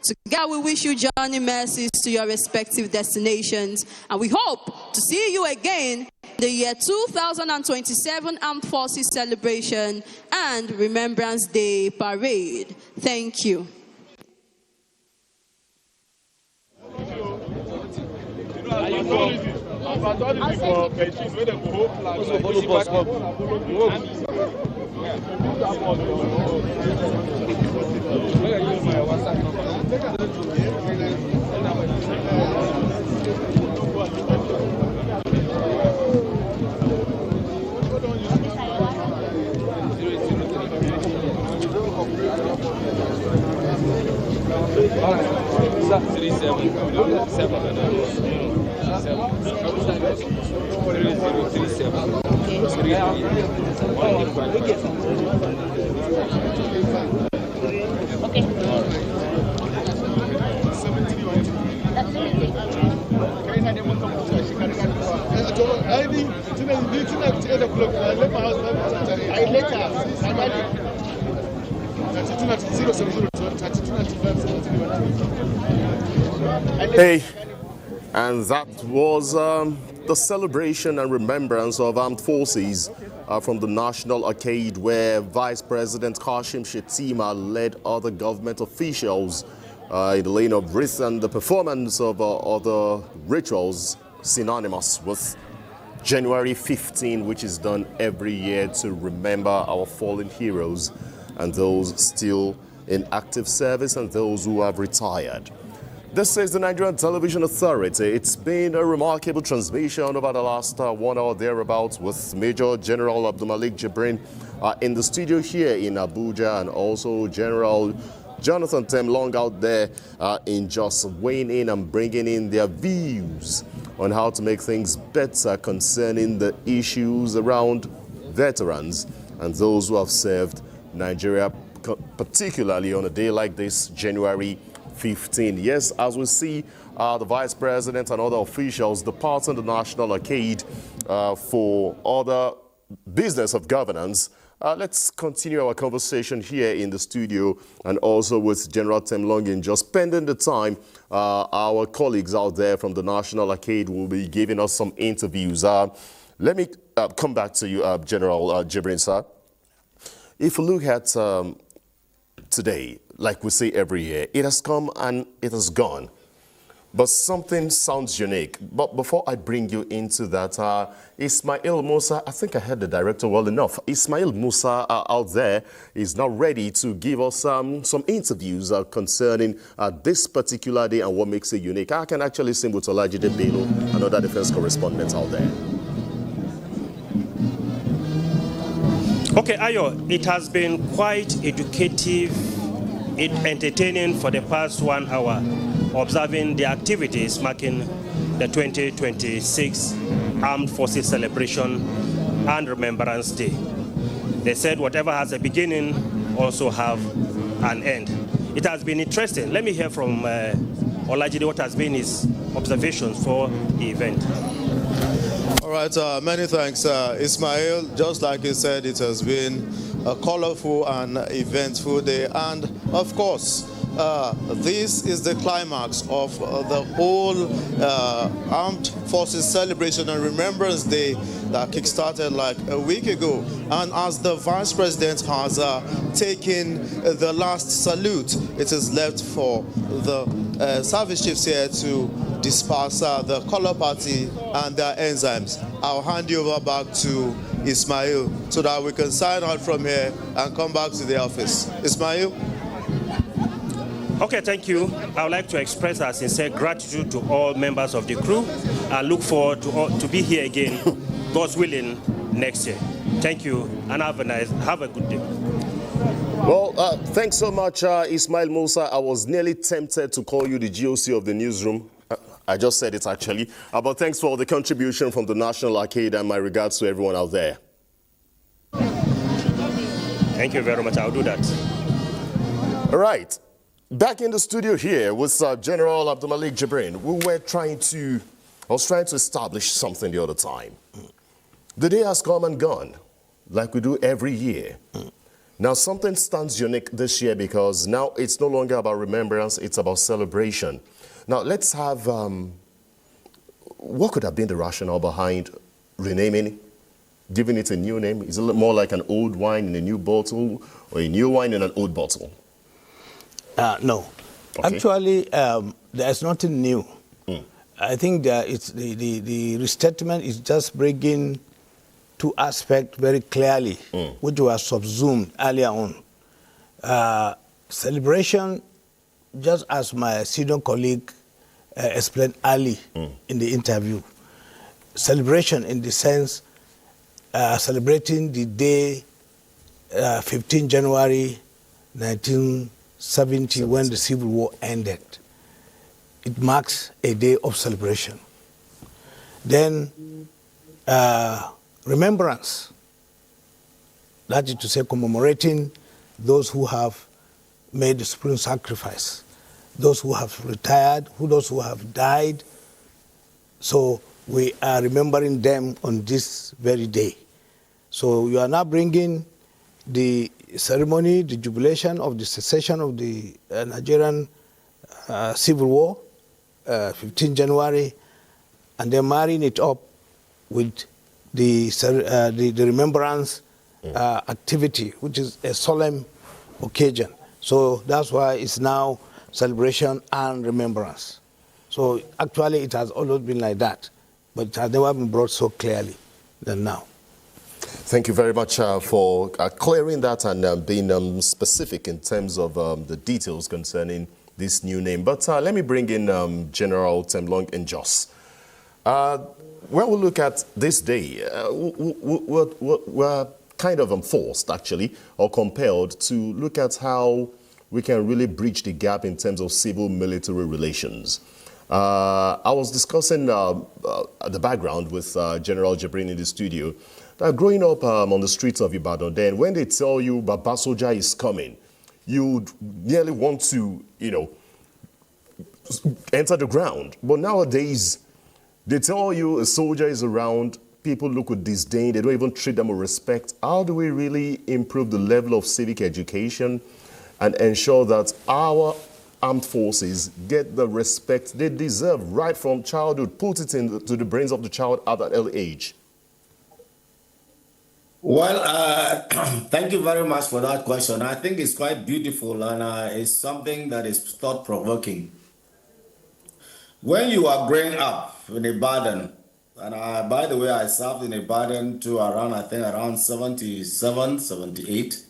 Together we wish you journey mercies to your respective destinations, and we hope to see you again the year 2027 Armed Forces Celebration and Remembrance Day Parade. Thank you. Hey, and that was the celebration and remembrance of armed forces from the National Arcade, where Vice President Kashim Shettima led other government officials in the lane of wreath and the performance of other rituals synonymous with January 15, which is done every year to remember our fallen heroes and those still in active service and those who have retired. This is the Nigerian Television Authority. It's been a remarkable transmission over the last 1 hour thereabouts with Major General Abdulmalik Jibrin in the studio here in Abuja, and also General Jonathan Temlong out there in just weighing in and bringing in their views on how to make things better concerning the issues around veterans and those who have served Nigeria, particularly on a day like this, January 15. Yes, as we see the Vice President and other officials departing the National Arcade for other business of governance, let's continue our conversation here in the studio and also with General Temlong. In just spending the time, our colleagues out there from the National Arcade will be giving us some interviews. Let me come back to you, General Jibrin, sir. If we look at today, like we say every year, it has come and it has gone. But something sounds unique. But before I bring you into that, Ismail Musa, I think I heard the director well enough. Ismail Musa out there is now ready to give us some interviews concerning this particular day and what makes it unique. I can actually sing with Olajide Bello, another defense correspondent out there. Okay, Ayo, it has been quite educative, entertaining for the past 1 hour, observing the activities marking the 2026 Armed Forces Celebration and Remembrance Day. They said whatever has a beginning also have an end. It has been interesting. Let me hear from Olajide what has been his observations for the event. All right, many thanks, Ismail. Just like he said, it has been a colorful and eventful day, and of course, this is the climax of the whole Armed Forces Celebration and Remembrance Day that kickstarted like a week ago. And as the Vice President has taken the last salute, it is left for the service chiefs here to disperse the color party and their enzymes. I'll hand you over back to Ismail so that we can sign out from here and come back to the office. Ismail? Okay, thank you. I would like to express our sincere gratitude to all members of the crew and look forward to be here again, God's willing, next year. Thank you, and have a good day. Well, thanks so much, Ismail Musa. I was nearly tempted to call you the GOC of the newsroom. I just said it, actually. But thanks for the contribution from the National Arcade, and my regards to everyone out there. Thank you very much. I'll do that. All right. Back in the studio here with General Abdulmalik Jibrin, I was trying to establish something the other time. The day has come and gone, like we do every year. Now, something stands unique this year because now it's no longer about remembrance, it's about celebration. Now, let's have, what could have been the rationale behind renaming, giving it a new name? Is it more like an old wine in a new bottle or a new wine in an old bottle? No. Okay. Actually, there's nothing new. I think that it's the restatement is just bringing two aspects very clearly, which were subsumed earlier on. Celebration, just as my senior colleague explained early in the interview, celebration in the sense celebrating the day 15 January 1970 when the Civil War ended. It marks a day of celebration. Then remembrance, that is to say commemorating those who have made the supreme sacrifice, those who have retired, those who have died. So we are remembering them on this very day. So you are now bringing the ceremony, the jubilation of the cessation of the Nigerian Civil War, 15 January, and then marrying it up with the remembrance activity, which is a solemn occasion. So that's why it's now celebration and remembrance. So actually it has always been like that, but it has never been brought so clearly than now. Thank you very much for clearing that and being specific in terms of the details concerning this new name. But let me bring in General Temlong in Jos. When we look at this day, we're kind of forced, actually, or compelled to look at how we can really bridge the gap in terms of civil-military relations. I was discussing the background with General Jibrin in the studio. Growing up on the streets of Ibadan, then when they tell you Baba Soja is coming, you nearly want to, enter the ground. But nowadays, they tell you a soldier is around, people look with disdain, they don't even treat them with respect. How do we really improve the level of civic education and ensure that our armed forces get the respect they deserve right from childhood, put it into the brains of the child at that early age? Well, thank you very much for that question. I think it's quite beautiful and it's something that is thought-provoking. When you are growing up in Ibadan, and by the way, I served in Ibadan to around 77, 78,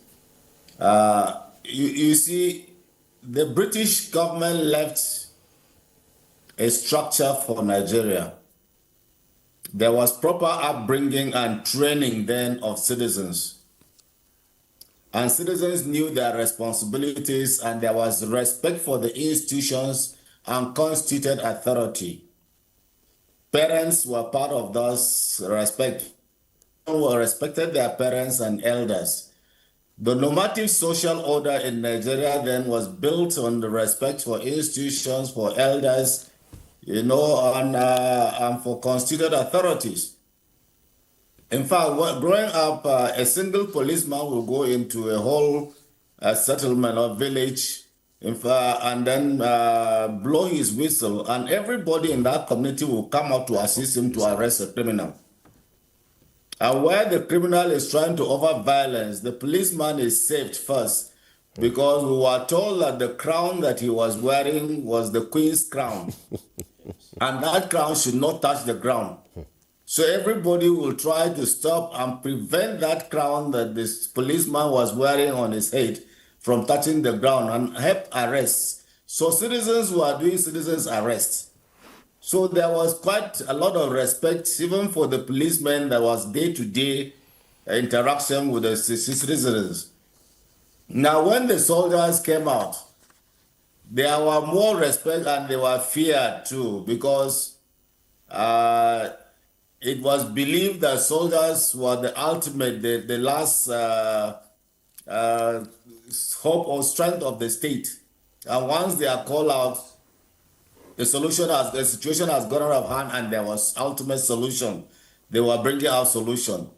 you see, the British government left a structure for Nigeria. There was proper upbringing and training then of citizens. And citizens knew their responsibilities and there was respect for the institutions and constituted authority. Parents were part of those respect. People respected their parents and elders. The normative social order in Nigeria then was built on the respect for institutions, for elders, and for constituted authorities. In fact, growing up, a single policeman will go into a whole settlement or village, and then blow his whistle, and everybody in that community will come out to assist him to arrest a criminal. And where the criminal is trying to offer violence, the policeman is saved first, because we were told that the crown that he was wearing was the queen's crown. And that crown should not touch the ground. So everybody will try to stop and prevent that crown that this policeman was wearing on his head from touching the ground and help arrests. So citizens were doing citizens arrests. So there was quite a lot of respect even for the policemen. That was day-to-day interaction with the citizens. Now when the soldiers came out, there were more respect and they were feared too, because it was believed that soldiers were the ultimate, the last hope or strength of the state. And once they are called out, the situation has gone out of hand, and there was ultimate solution. They were bringing out solution.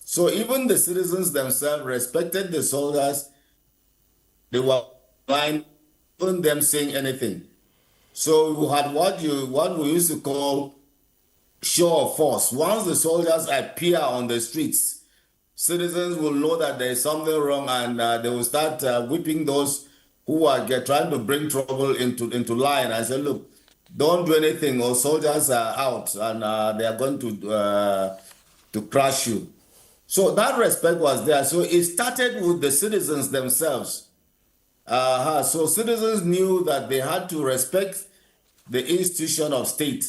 So even the citizens themselves respected the soldiers. They were blind, even them saying anything. So we had what we used to call show of force. Once the soldiers appear on the streets, citizens will know that there is something wrong, and they will start whipping those who are trying to bring trouble into line and say, look, don't do anything, or soldiers are out and they are going to crush you. So that respect was there. So it started with the citizens themselves. So citizens knew that they had to respect the institution of state.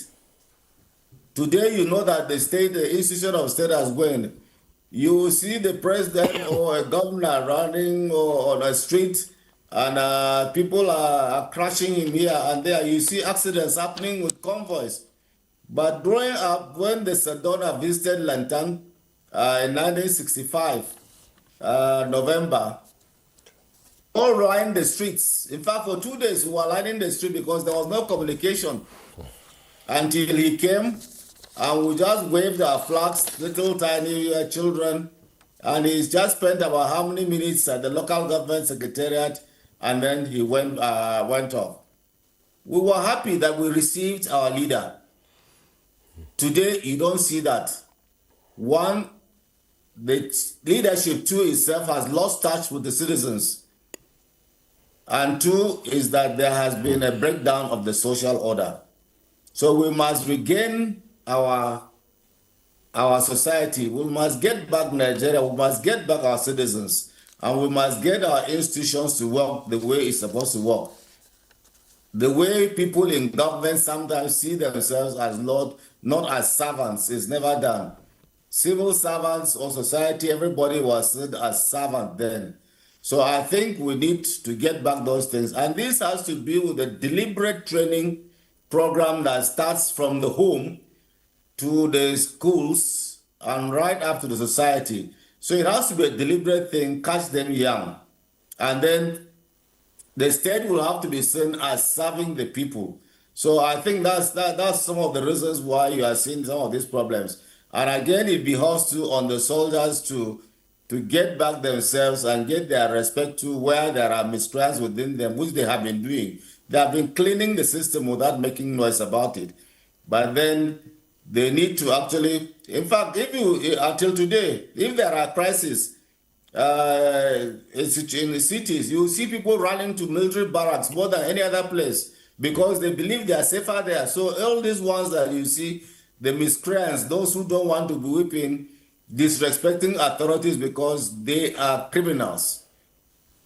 Today, you know that the institution of state has gone. You see the president or a governor running on a street, and people are crashing him here and there. You see accidents happening with convoys. But growing up, when the Sedona visited Lantang in 1965, November, all lined the streets. In fact, for 2 days, we were lining the street because there was no communication until he came. And we just waved our flags, little tiny children, and he's just spent about how many minutes at the local government secretariat, and then he went off. We were happy that we received our leader. Today, you don't see that. One, the leadership too itself has lost touch with the citizens. And two is that there has been a breakdown of the social order. So we must regain our society. We must get back Nigeria. We must get back our citizens, and we must get our institutions to work the way it's supposed to work. The way people in government sometimes see themselves as not as servants is never done. Civil servants or society, everybody was seen as servant then. So I think we need to get back those things, and this has to be with a deliberate training program that starts from the home to the schools and right up to the society. So it has to be a deliberate thing, catch them young. And then the state will have to be seen as serving the people. So I think that's some of the reasons why you are seeing some of these problems. And again, it behoves on the soldiers to get back themselves and get their respect to where there are miscreants within them, which they have been doing. They have been cleaning the system without making noise about it. But then they need to actually, in fact, until today, if there are crises in the cities, you see people running to military barracks more than any other place because they believe they are safer there. So all these ones that you see, the miscreants, those who don't want to be whipping, disrespecting authorities because they are criminals.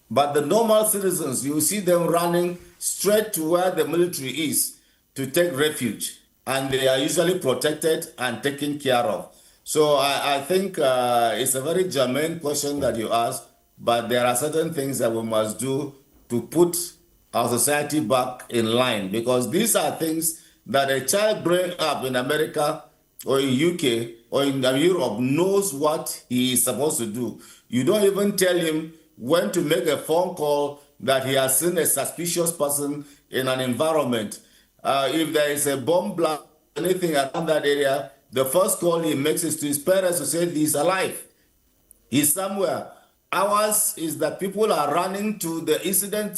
But the normal citizens, you see them running straight to where the military is to take refuge. And they are usually protected and taken care of. So I think it's a very germane question that you ask, but there are certain things that we must do to put our society back in line, because these are things that a child growing up in America or in UK or in Europe knows what he is supposed to do. You don't even tell him when to make a phone call that he has seen a suspicious person in an environment. If there is a bomb blast, anything around that area, the first call he makes is to his parents to say he's alive. He's somewhere. Ours is that people are running to the incident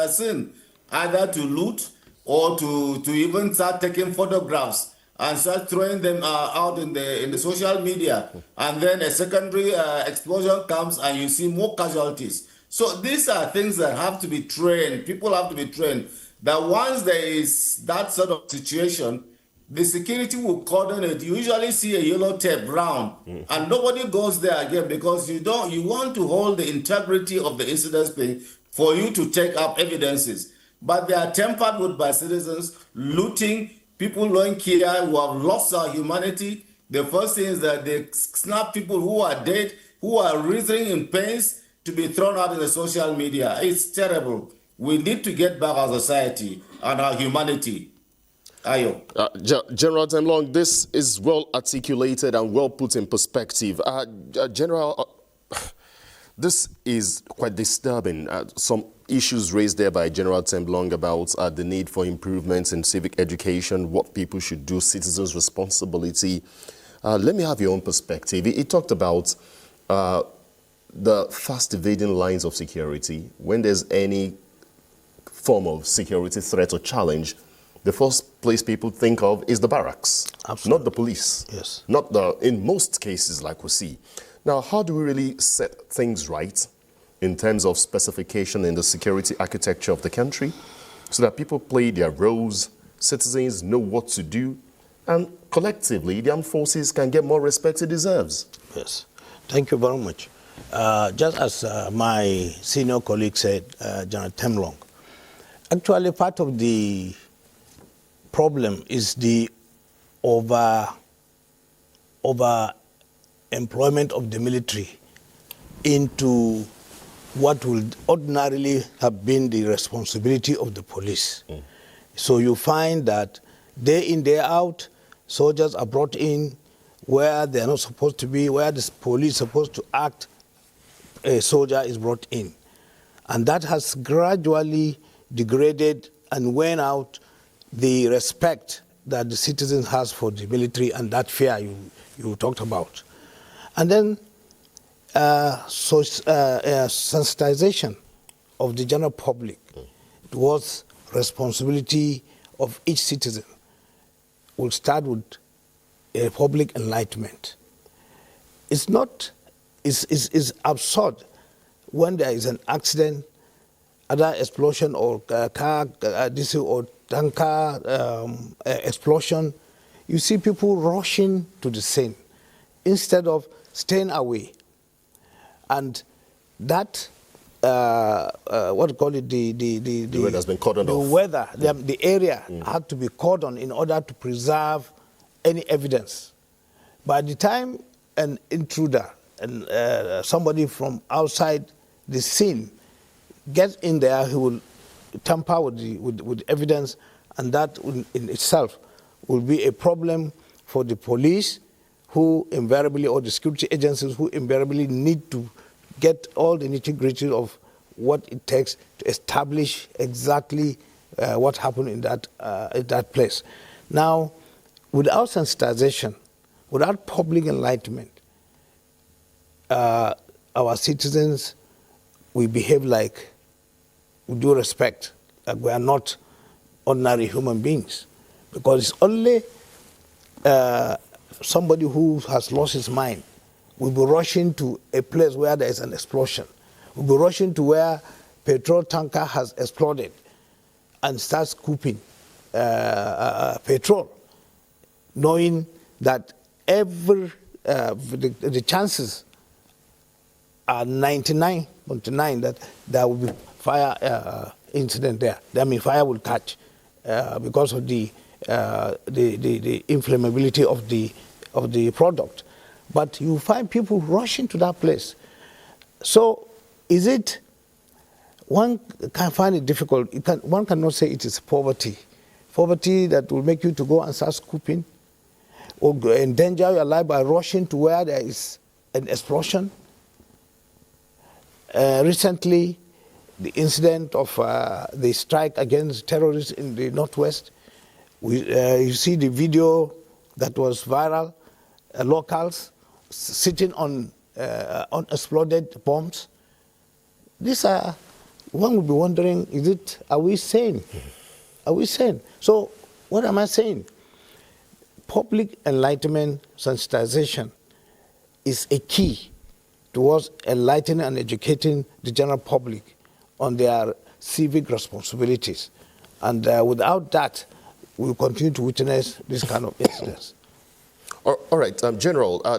scene, either to loot or to even start taking photographs and start throwing them out in the social media. And then a secondary explosion comes and you see more casualties. So these are things that have to be trained. People have to be trained that once there is that sort of situation, the security will cordon it. You usually see a yellow tape round, and nobody goes there again because you want to hold the integrity of the incident space for you to take up evidences. But they are tampered with by citizens, looting, people don't care, who have lost our humanity. The first thing is that they snap people who are dead, who are writhing in pains, to be thrown out in the social media. It's terrible. We need to get back our society and our humanity. Ayo. General Temlong, this is well articulated and well put in perspective. General, this is quite disturbing. Some issues raised there by General Temlong about the need for improvements in civic education, what people should do, citizens' responsibility. Let me have your own perspective. He talked about the fast evading lines of security. When there's any form of security threat or challenge, the first place people think of is the barracks, not the police. Yes. Not in most cases, like we see. Now, how do we really set things right in terms of specification in the security architecture of the country so that people play their roles, citizens know what to do, and collectively, the armed forces can get more respect it deserves? Yes. Thank you very much. Just as my senior colleague said, General Temlong, actually part of the problem is the over-employment of the military into what would ordinarily have been the responsibility of the police. So you find that day in, day out, soldiers are brought in where they are not supposed to be, where the police is supposed to act, a soldier is brought in. And that has gradually degraded and worn out the respect that the citizens has for the military and that fear you talked about. And then sensitization of the general public towards responsibility of each citizen will start with a public enlightenment. It's absurd when there is an accident, other explosion or car, diesel or tanker explosion, you see people rushing to the scene instead of staying away. And that, what do you call it, the weather has been cordoned off. Weather, the area had to be cordoned in order to preserve any evidence. By the time an intruder and somebody from outside the scene gets in there, he will tamper with evidence, and that in itself will be a problem for the police, who invariably, or the security agencies who invariably need to get all the nitty-gritty of what it takes to establish exactly what happened in that place. Now, without sensitization, without public enlightenment, our citizens will behave like, with due respect, like we are not ordinary human beings. Because it's only somebody who has lost his mind will be rushing to a place where there is an explosion, will be rushing to where petrol tanker has exploded and start scooping petrol, knowing that the chances are 99.9 that there will be fire incident there. That means fire will catch because of the inflammability of the product. But you find people rushing to that place. So is it, one can find it difficult, one cannot say it is poverty. Poverty that will make you to go and start scooping or endanger your life by rushing to where there is an explosion. Recently, the incident of the strike against terrorists in the Northwest, you see the video that was viral, locals sitting on unexploded bombs. These are, one would be wondering, are we sane? Are we sane? So what am I saying? Public enlightenment sensitization is a key towards enlightening and educating the general public on their civic responsibilities. And without that, we'll continue to witness this kind of incidents. All right, General, I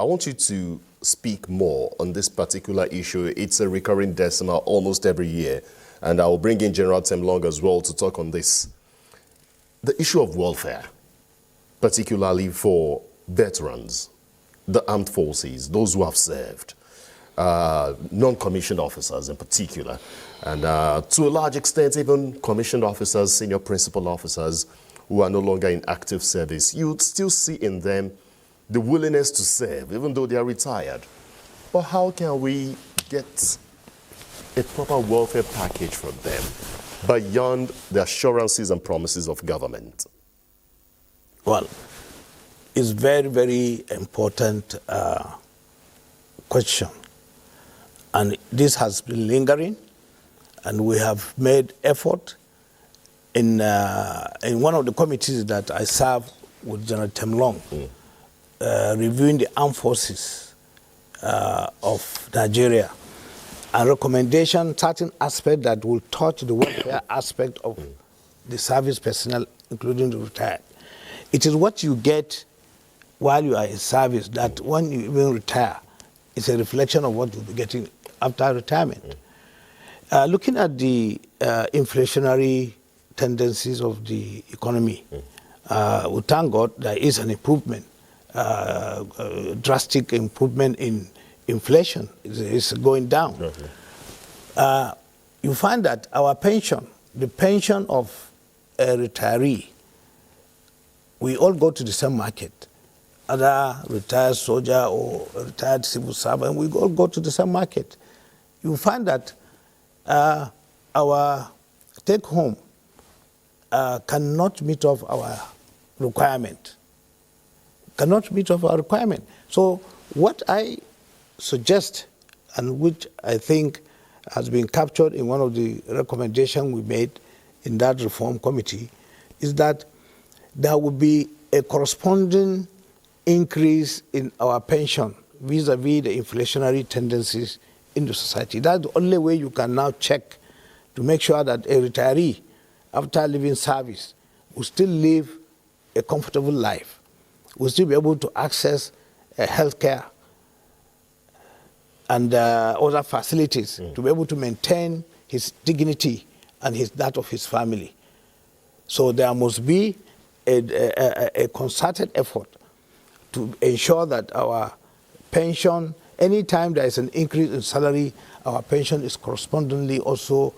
want you to speak more on this particular issue. It's a recurring decimal almost every year, and I will bring in General Temlong as well to talk on this. The issue of welfare, particularly for veterans, the armed forces, those who have served, non-commissioned officers in particular, and to a large extent, even commissioned officers, senior principal officers who are no longer in active service. You'd still see in them the willingness to serve, even though they are retired. But how can we get a proper welfare package for them beyond the assurances and promises of government? Well, it's very, very important question. And this has been lingering, and we have made effort in one of the committees that I serve with General Temlong, reviewing the armed forces of Nigeria, and recommendation certain aspects that will touch the welfare aspect of the service personnel, including the retired. It is what you get while you are in service that when you even retire, it's a reflection of what you'll be getting after retirement. Looking at the inflationary tendencies of the economy, we thank God there is an improvement, drastic improvement in inflation. It's going down. You find that our pension, the pension of a retiree, we all go to the same market. Other retired soldier or retired civil servant, we all go to the same market. You find that our take home cannot meet off our requirement. Cannot meet off our requirement. So what I suggest, and which I think has been captured in one of the recommendations we made in that reform committee, is that there will be a corresponding increase in our pension vis-a-vis the inflationary tendencies in the society. That's the only way you can now check to make sure that a retiree, after leaving service, will still live a comfortable life, will still be able to access health care and other facilities to be able to maintain his dignity and that of his family. So there must be a concerted effort to ensure that our pension, anytime there is an increase in salary, our pension is correspondingly also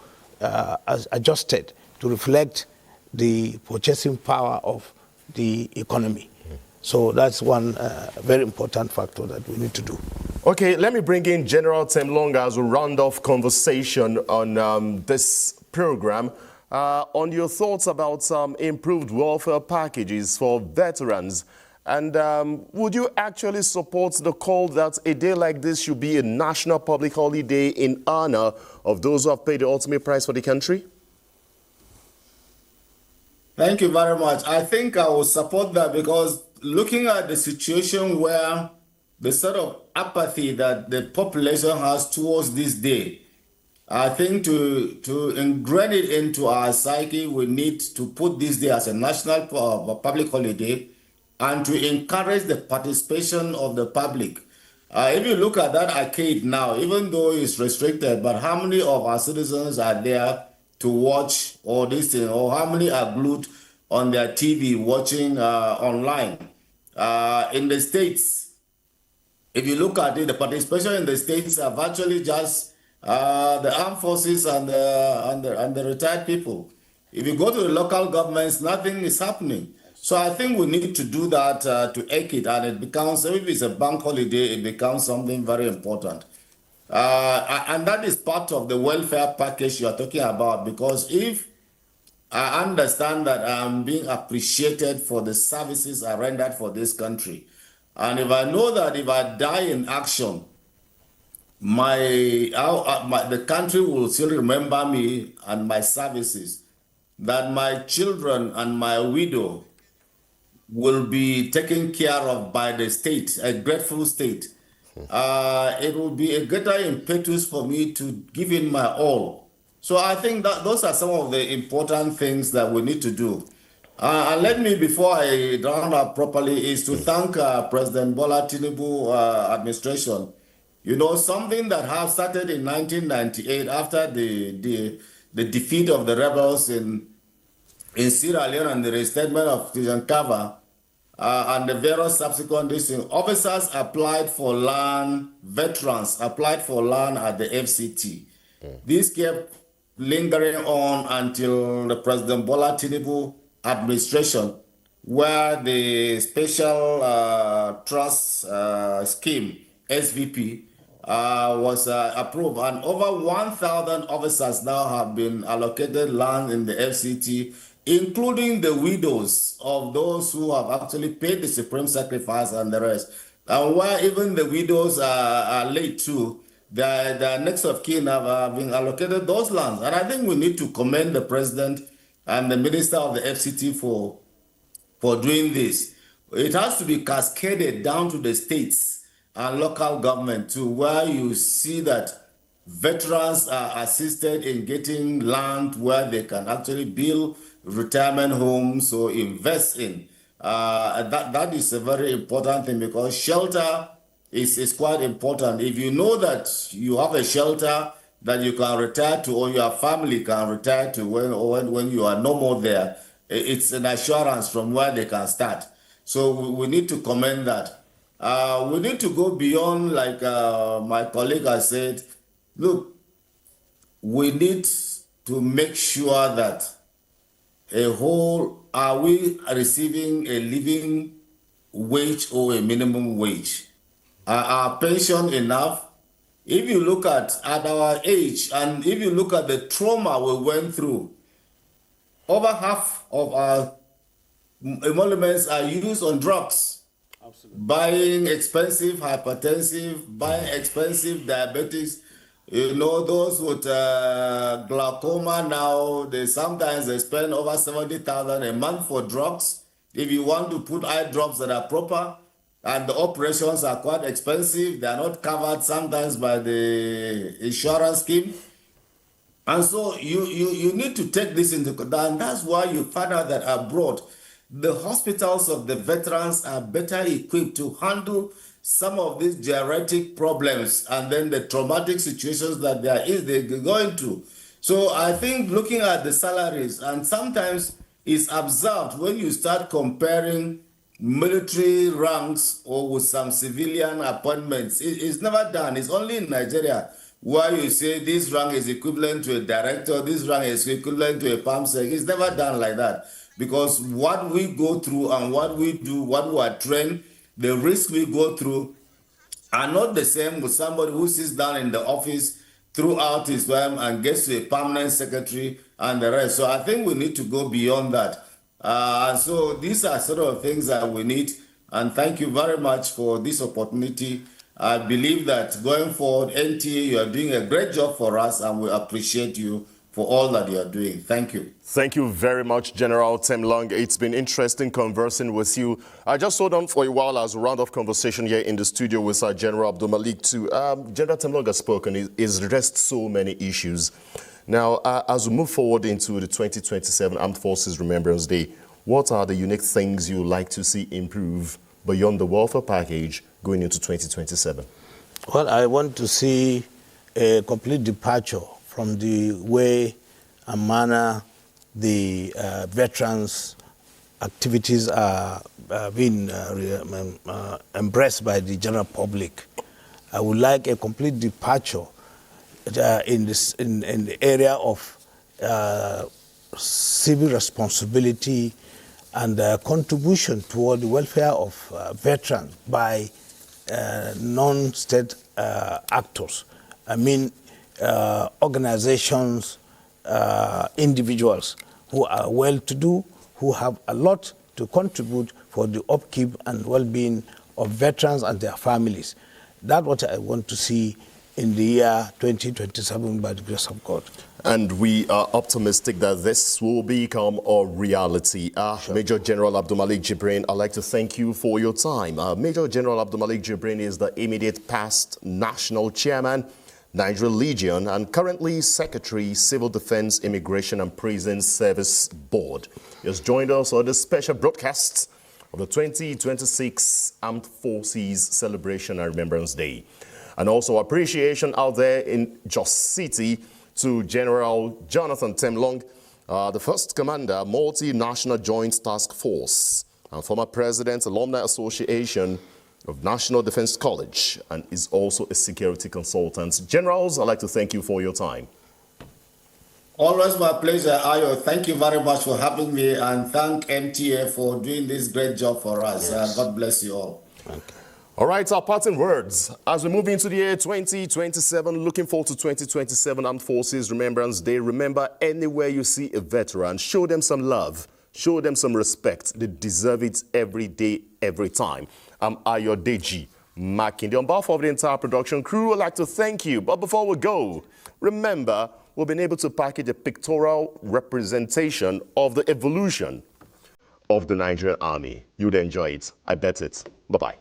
adjusted to reflect the purchasing power of the economy. So that's one very important factor that we need to do. Okay, let me bring in General Temlong as we round off conversation on this program. On your thoughts about improved welfare packages for veterans. And would you actually support the call that a day like this should be a national public holiday in honor of those who have paid the ultimate price for the country? Thank you very much. I think I will support that, because looking at the situation where the sort of apathy that the population has towards this day, I think to ingrain it into our psyche, we need to put this day as a national public holiday and to encourage the participation of the public. If you look at that arcade now, even though it's restricted, but how many of our citizens are there to watch all this thing, or how many are glued on their TV watching online? In the States, if you look at it, the participation in the States are virtually just the armed forces and the retired people. If you go to the local governments, nothing is happening. So I think we need to do that to eke it, and it becomes, if it's a bank holiday, it becomes something very important. And that is part of the welfare package you are talking about, because if I understand that I'm being appreciated for the services I rendered for this country, And if I know that if I die in action, the country will still remember me and my services, that my children and my widow will be taken care of by the state, a grateful state. It will be a greater impetus for me to give in my all. So I think that those are some of the important things that we need to do. And let me, before I round up properly, is to thank President Bola Tinubu administration. You know, something that has started in 1998 after the defeat of the rebels in Sierra Leone and the restatement of Tijankava, and the various subsequent officers applied for land, veterans applied for land at the FCT. This kept lingering on until the President Bola Tinubu administration, where the Special Trust Scheme, SVP, was approved, and over 1,000 officers now have been allocated land in the FCT, including the widows of those who have actually paid the supreme sacrifice and the rest. And where even the widows are late too, the next of kin have been allocated those lands. And I think we need to commend the president and the minister of the FCT for doing this. It has to be cascaded down to the states and local government too, where you see that veterans are assisted in getting land where they can actually build retirement homes or invest in. That is a very important thing, because shelter is quite important. If you know that you have a shelter that you can retire to, or your family can retire to when you are no more there, it's an assurance from where they can start. So we need to commend that. We need to go beyond, like my colleague has said. Look, we need to make sure that are we receiving a living wage or a minimum wage? Are our pension enough? If you look at our age, and if you look at the trauma we went through, over half of our emoluments are used on drugs. Absolutely. Buying expensive hypertensive, buying expensive diabetics. You know, those with glaucoma now, sometimes they spend over 70,000 a month for drugs. If you want to put eye drops that are proper, and the operations are quite expensive, they are not covered sometimes by the insurance scheme. And so you need to take this into account. And that's why you find out that abroad, the hospitals of the veterans are better equipped to handle some of these geriatric problems and then the traumatic situations that they're going to. So I think looking at the salaries, and sometimes it's observed when you start comparing military ranks or with some civilian appointments, it's never done. It's only in Nigeria where you say this rank is equivalent to a director, this rank is equivalent to a PAMSEC. It's never done like that, because what we go through and what we do, what we are trained, the risk we go through are not the same with somebody who sits down in the office throughout his time and gets to a permanent secretary and the rest. So I think we need to go beyond that. And so these are sort of things that we need. And thank you very much for this opportunity. I believe that going forward, NTA, you are doing a great job for us, and we appreciate you for all that you are doing. Thank you. Thank you very much, General Temlong. It's been interesting conversing with you. I just hold on for a while as a round of conversation here in the studio with General Abdul Malik too. General Temlong has spoken. He's addressed so many issues. Now, as we move forward into the 2027 Armed Forces Remembrance Day, what are the unique things you would like to see improve beyond the welfare package going into 2027? Well, I want to see a complete departure from the way and manner the veterans' activities are being embraced by the general public. I would like a complete departure in the area of civil responsibility and contribution toward the welfare of veterans by non-state actors. I mean, organizations, individuals who are well-to-do, who have a lot to contribute for the upkeep and well-being of veterans and their families. That's what I want to see in the year 2027 by the grace of God. And we are optimistic that this will become a reality. Sure. Major General Abdulmalik Jibrin, I'd like to thank you for your time. Major General Abdulmalik Jibrin is the immediate past national chairman, Nigerian Legion, and currently Secretary, Civil Defense, Immigration and Prison Service Board. He has joined us on the special broadcast of the 2026 Armed Forces Celebration and Remembrance Day. And also appreciation out there in Jos City to General Jonathan Temlong, the first commander, Multinational Joint Task Force, and former president, Alumni Association of National Defense College, and is also a security consultant. Generals, I'd like to thank you for your time. Always my pleasure, Ayo. Thank you very much for having me, and thank MTA for doing this great job for us. Yes. God bless you all. Okay. All right, our parting words. As we move into the year 2027, looking forward to 2027 Armed Forces Remembrance Day. Remember, anywhere you see a veteran, show them some love, show them some respect. They deserve it every day, every time. I'm Ayodeji Makinde. On behalf of the entire production crew, I'd like to thank you. But before we go, remember, we've been able to package a pictorial representation of the evolution of the Nigerian Army. You'd enjoy it. I bet it. Bye-bye.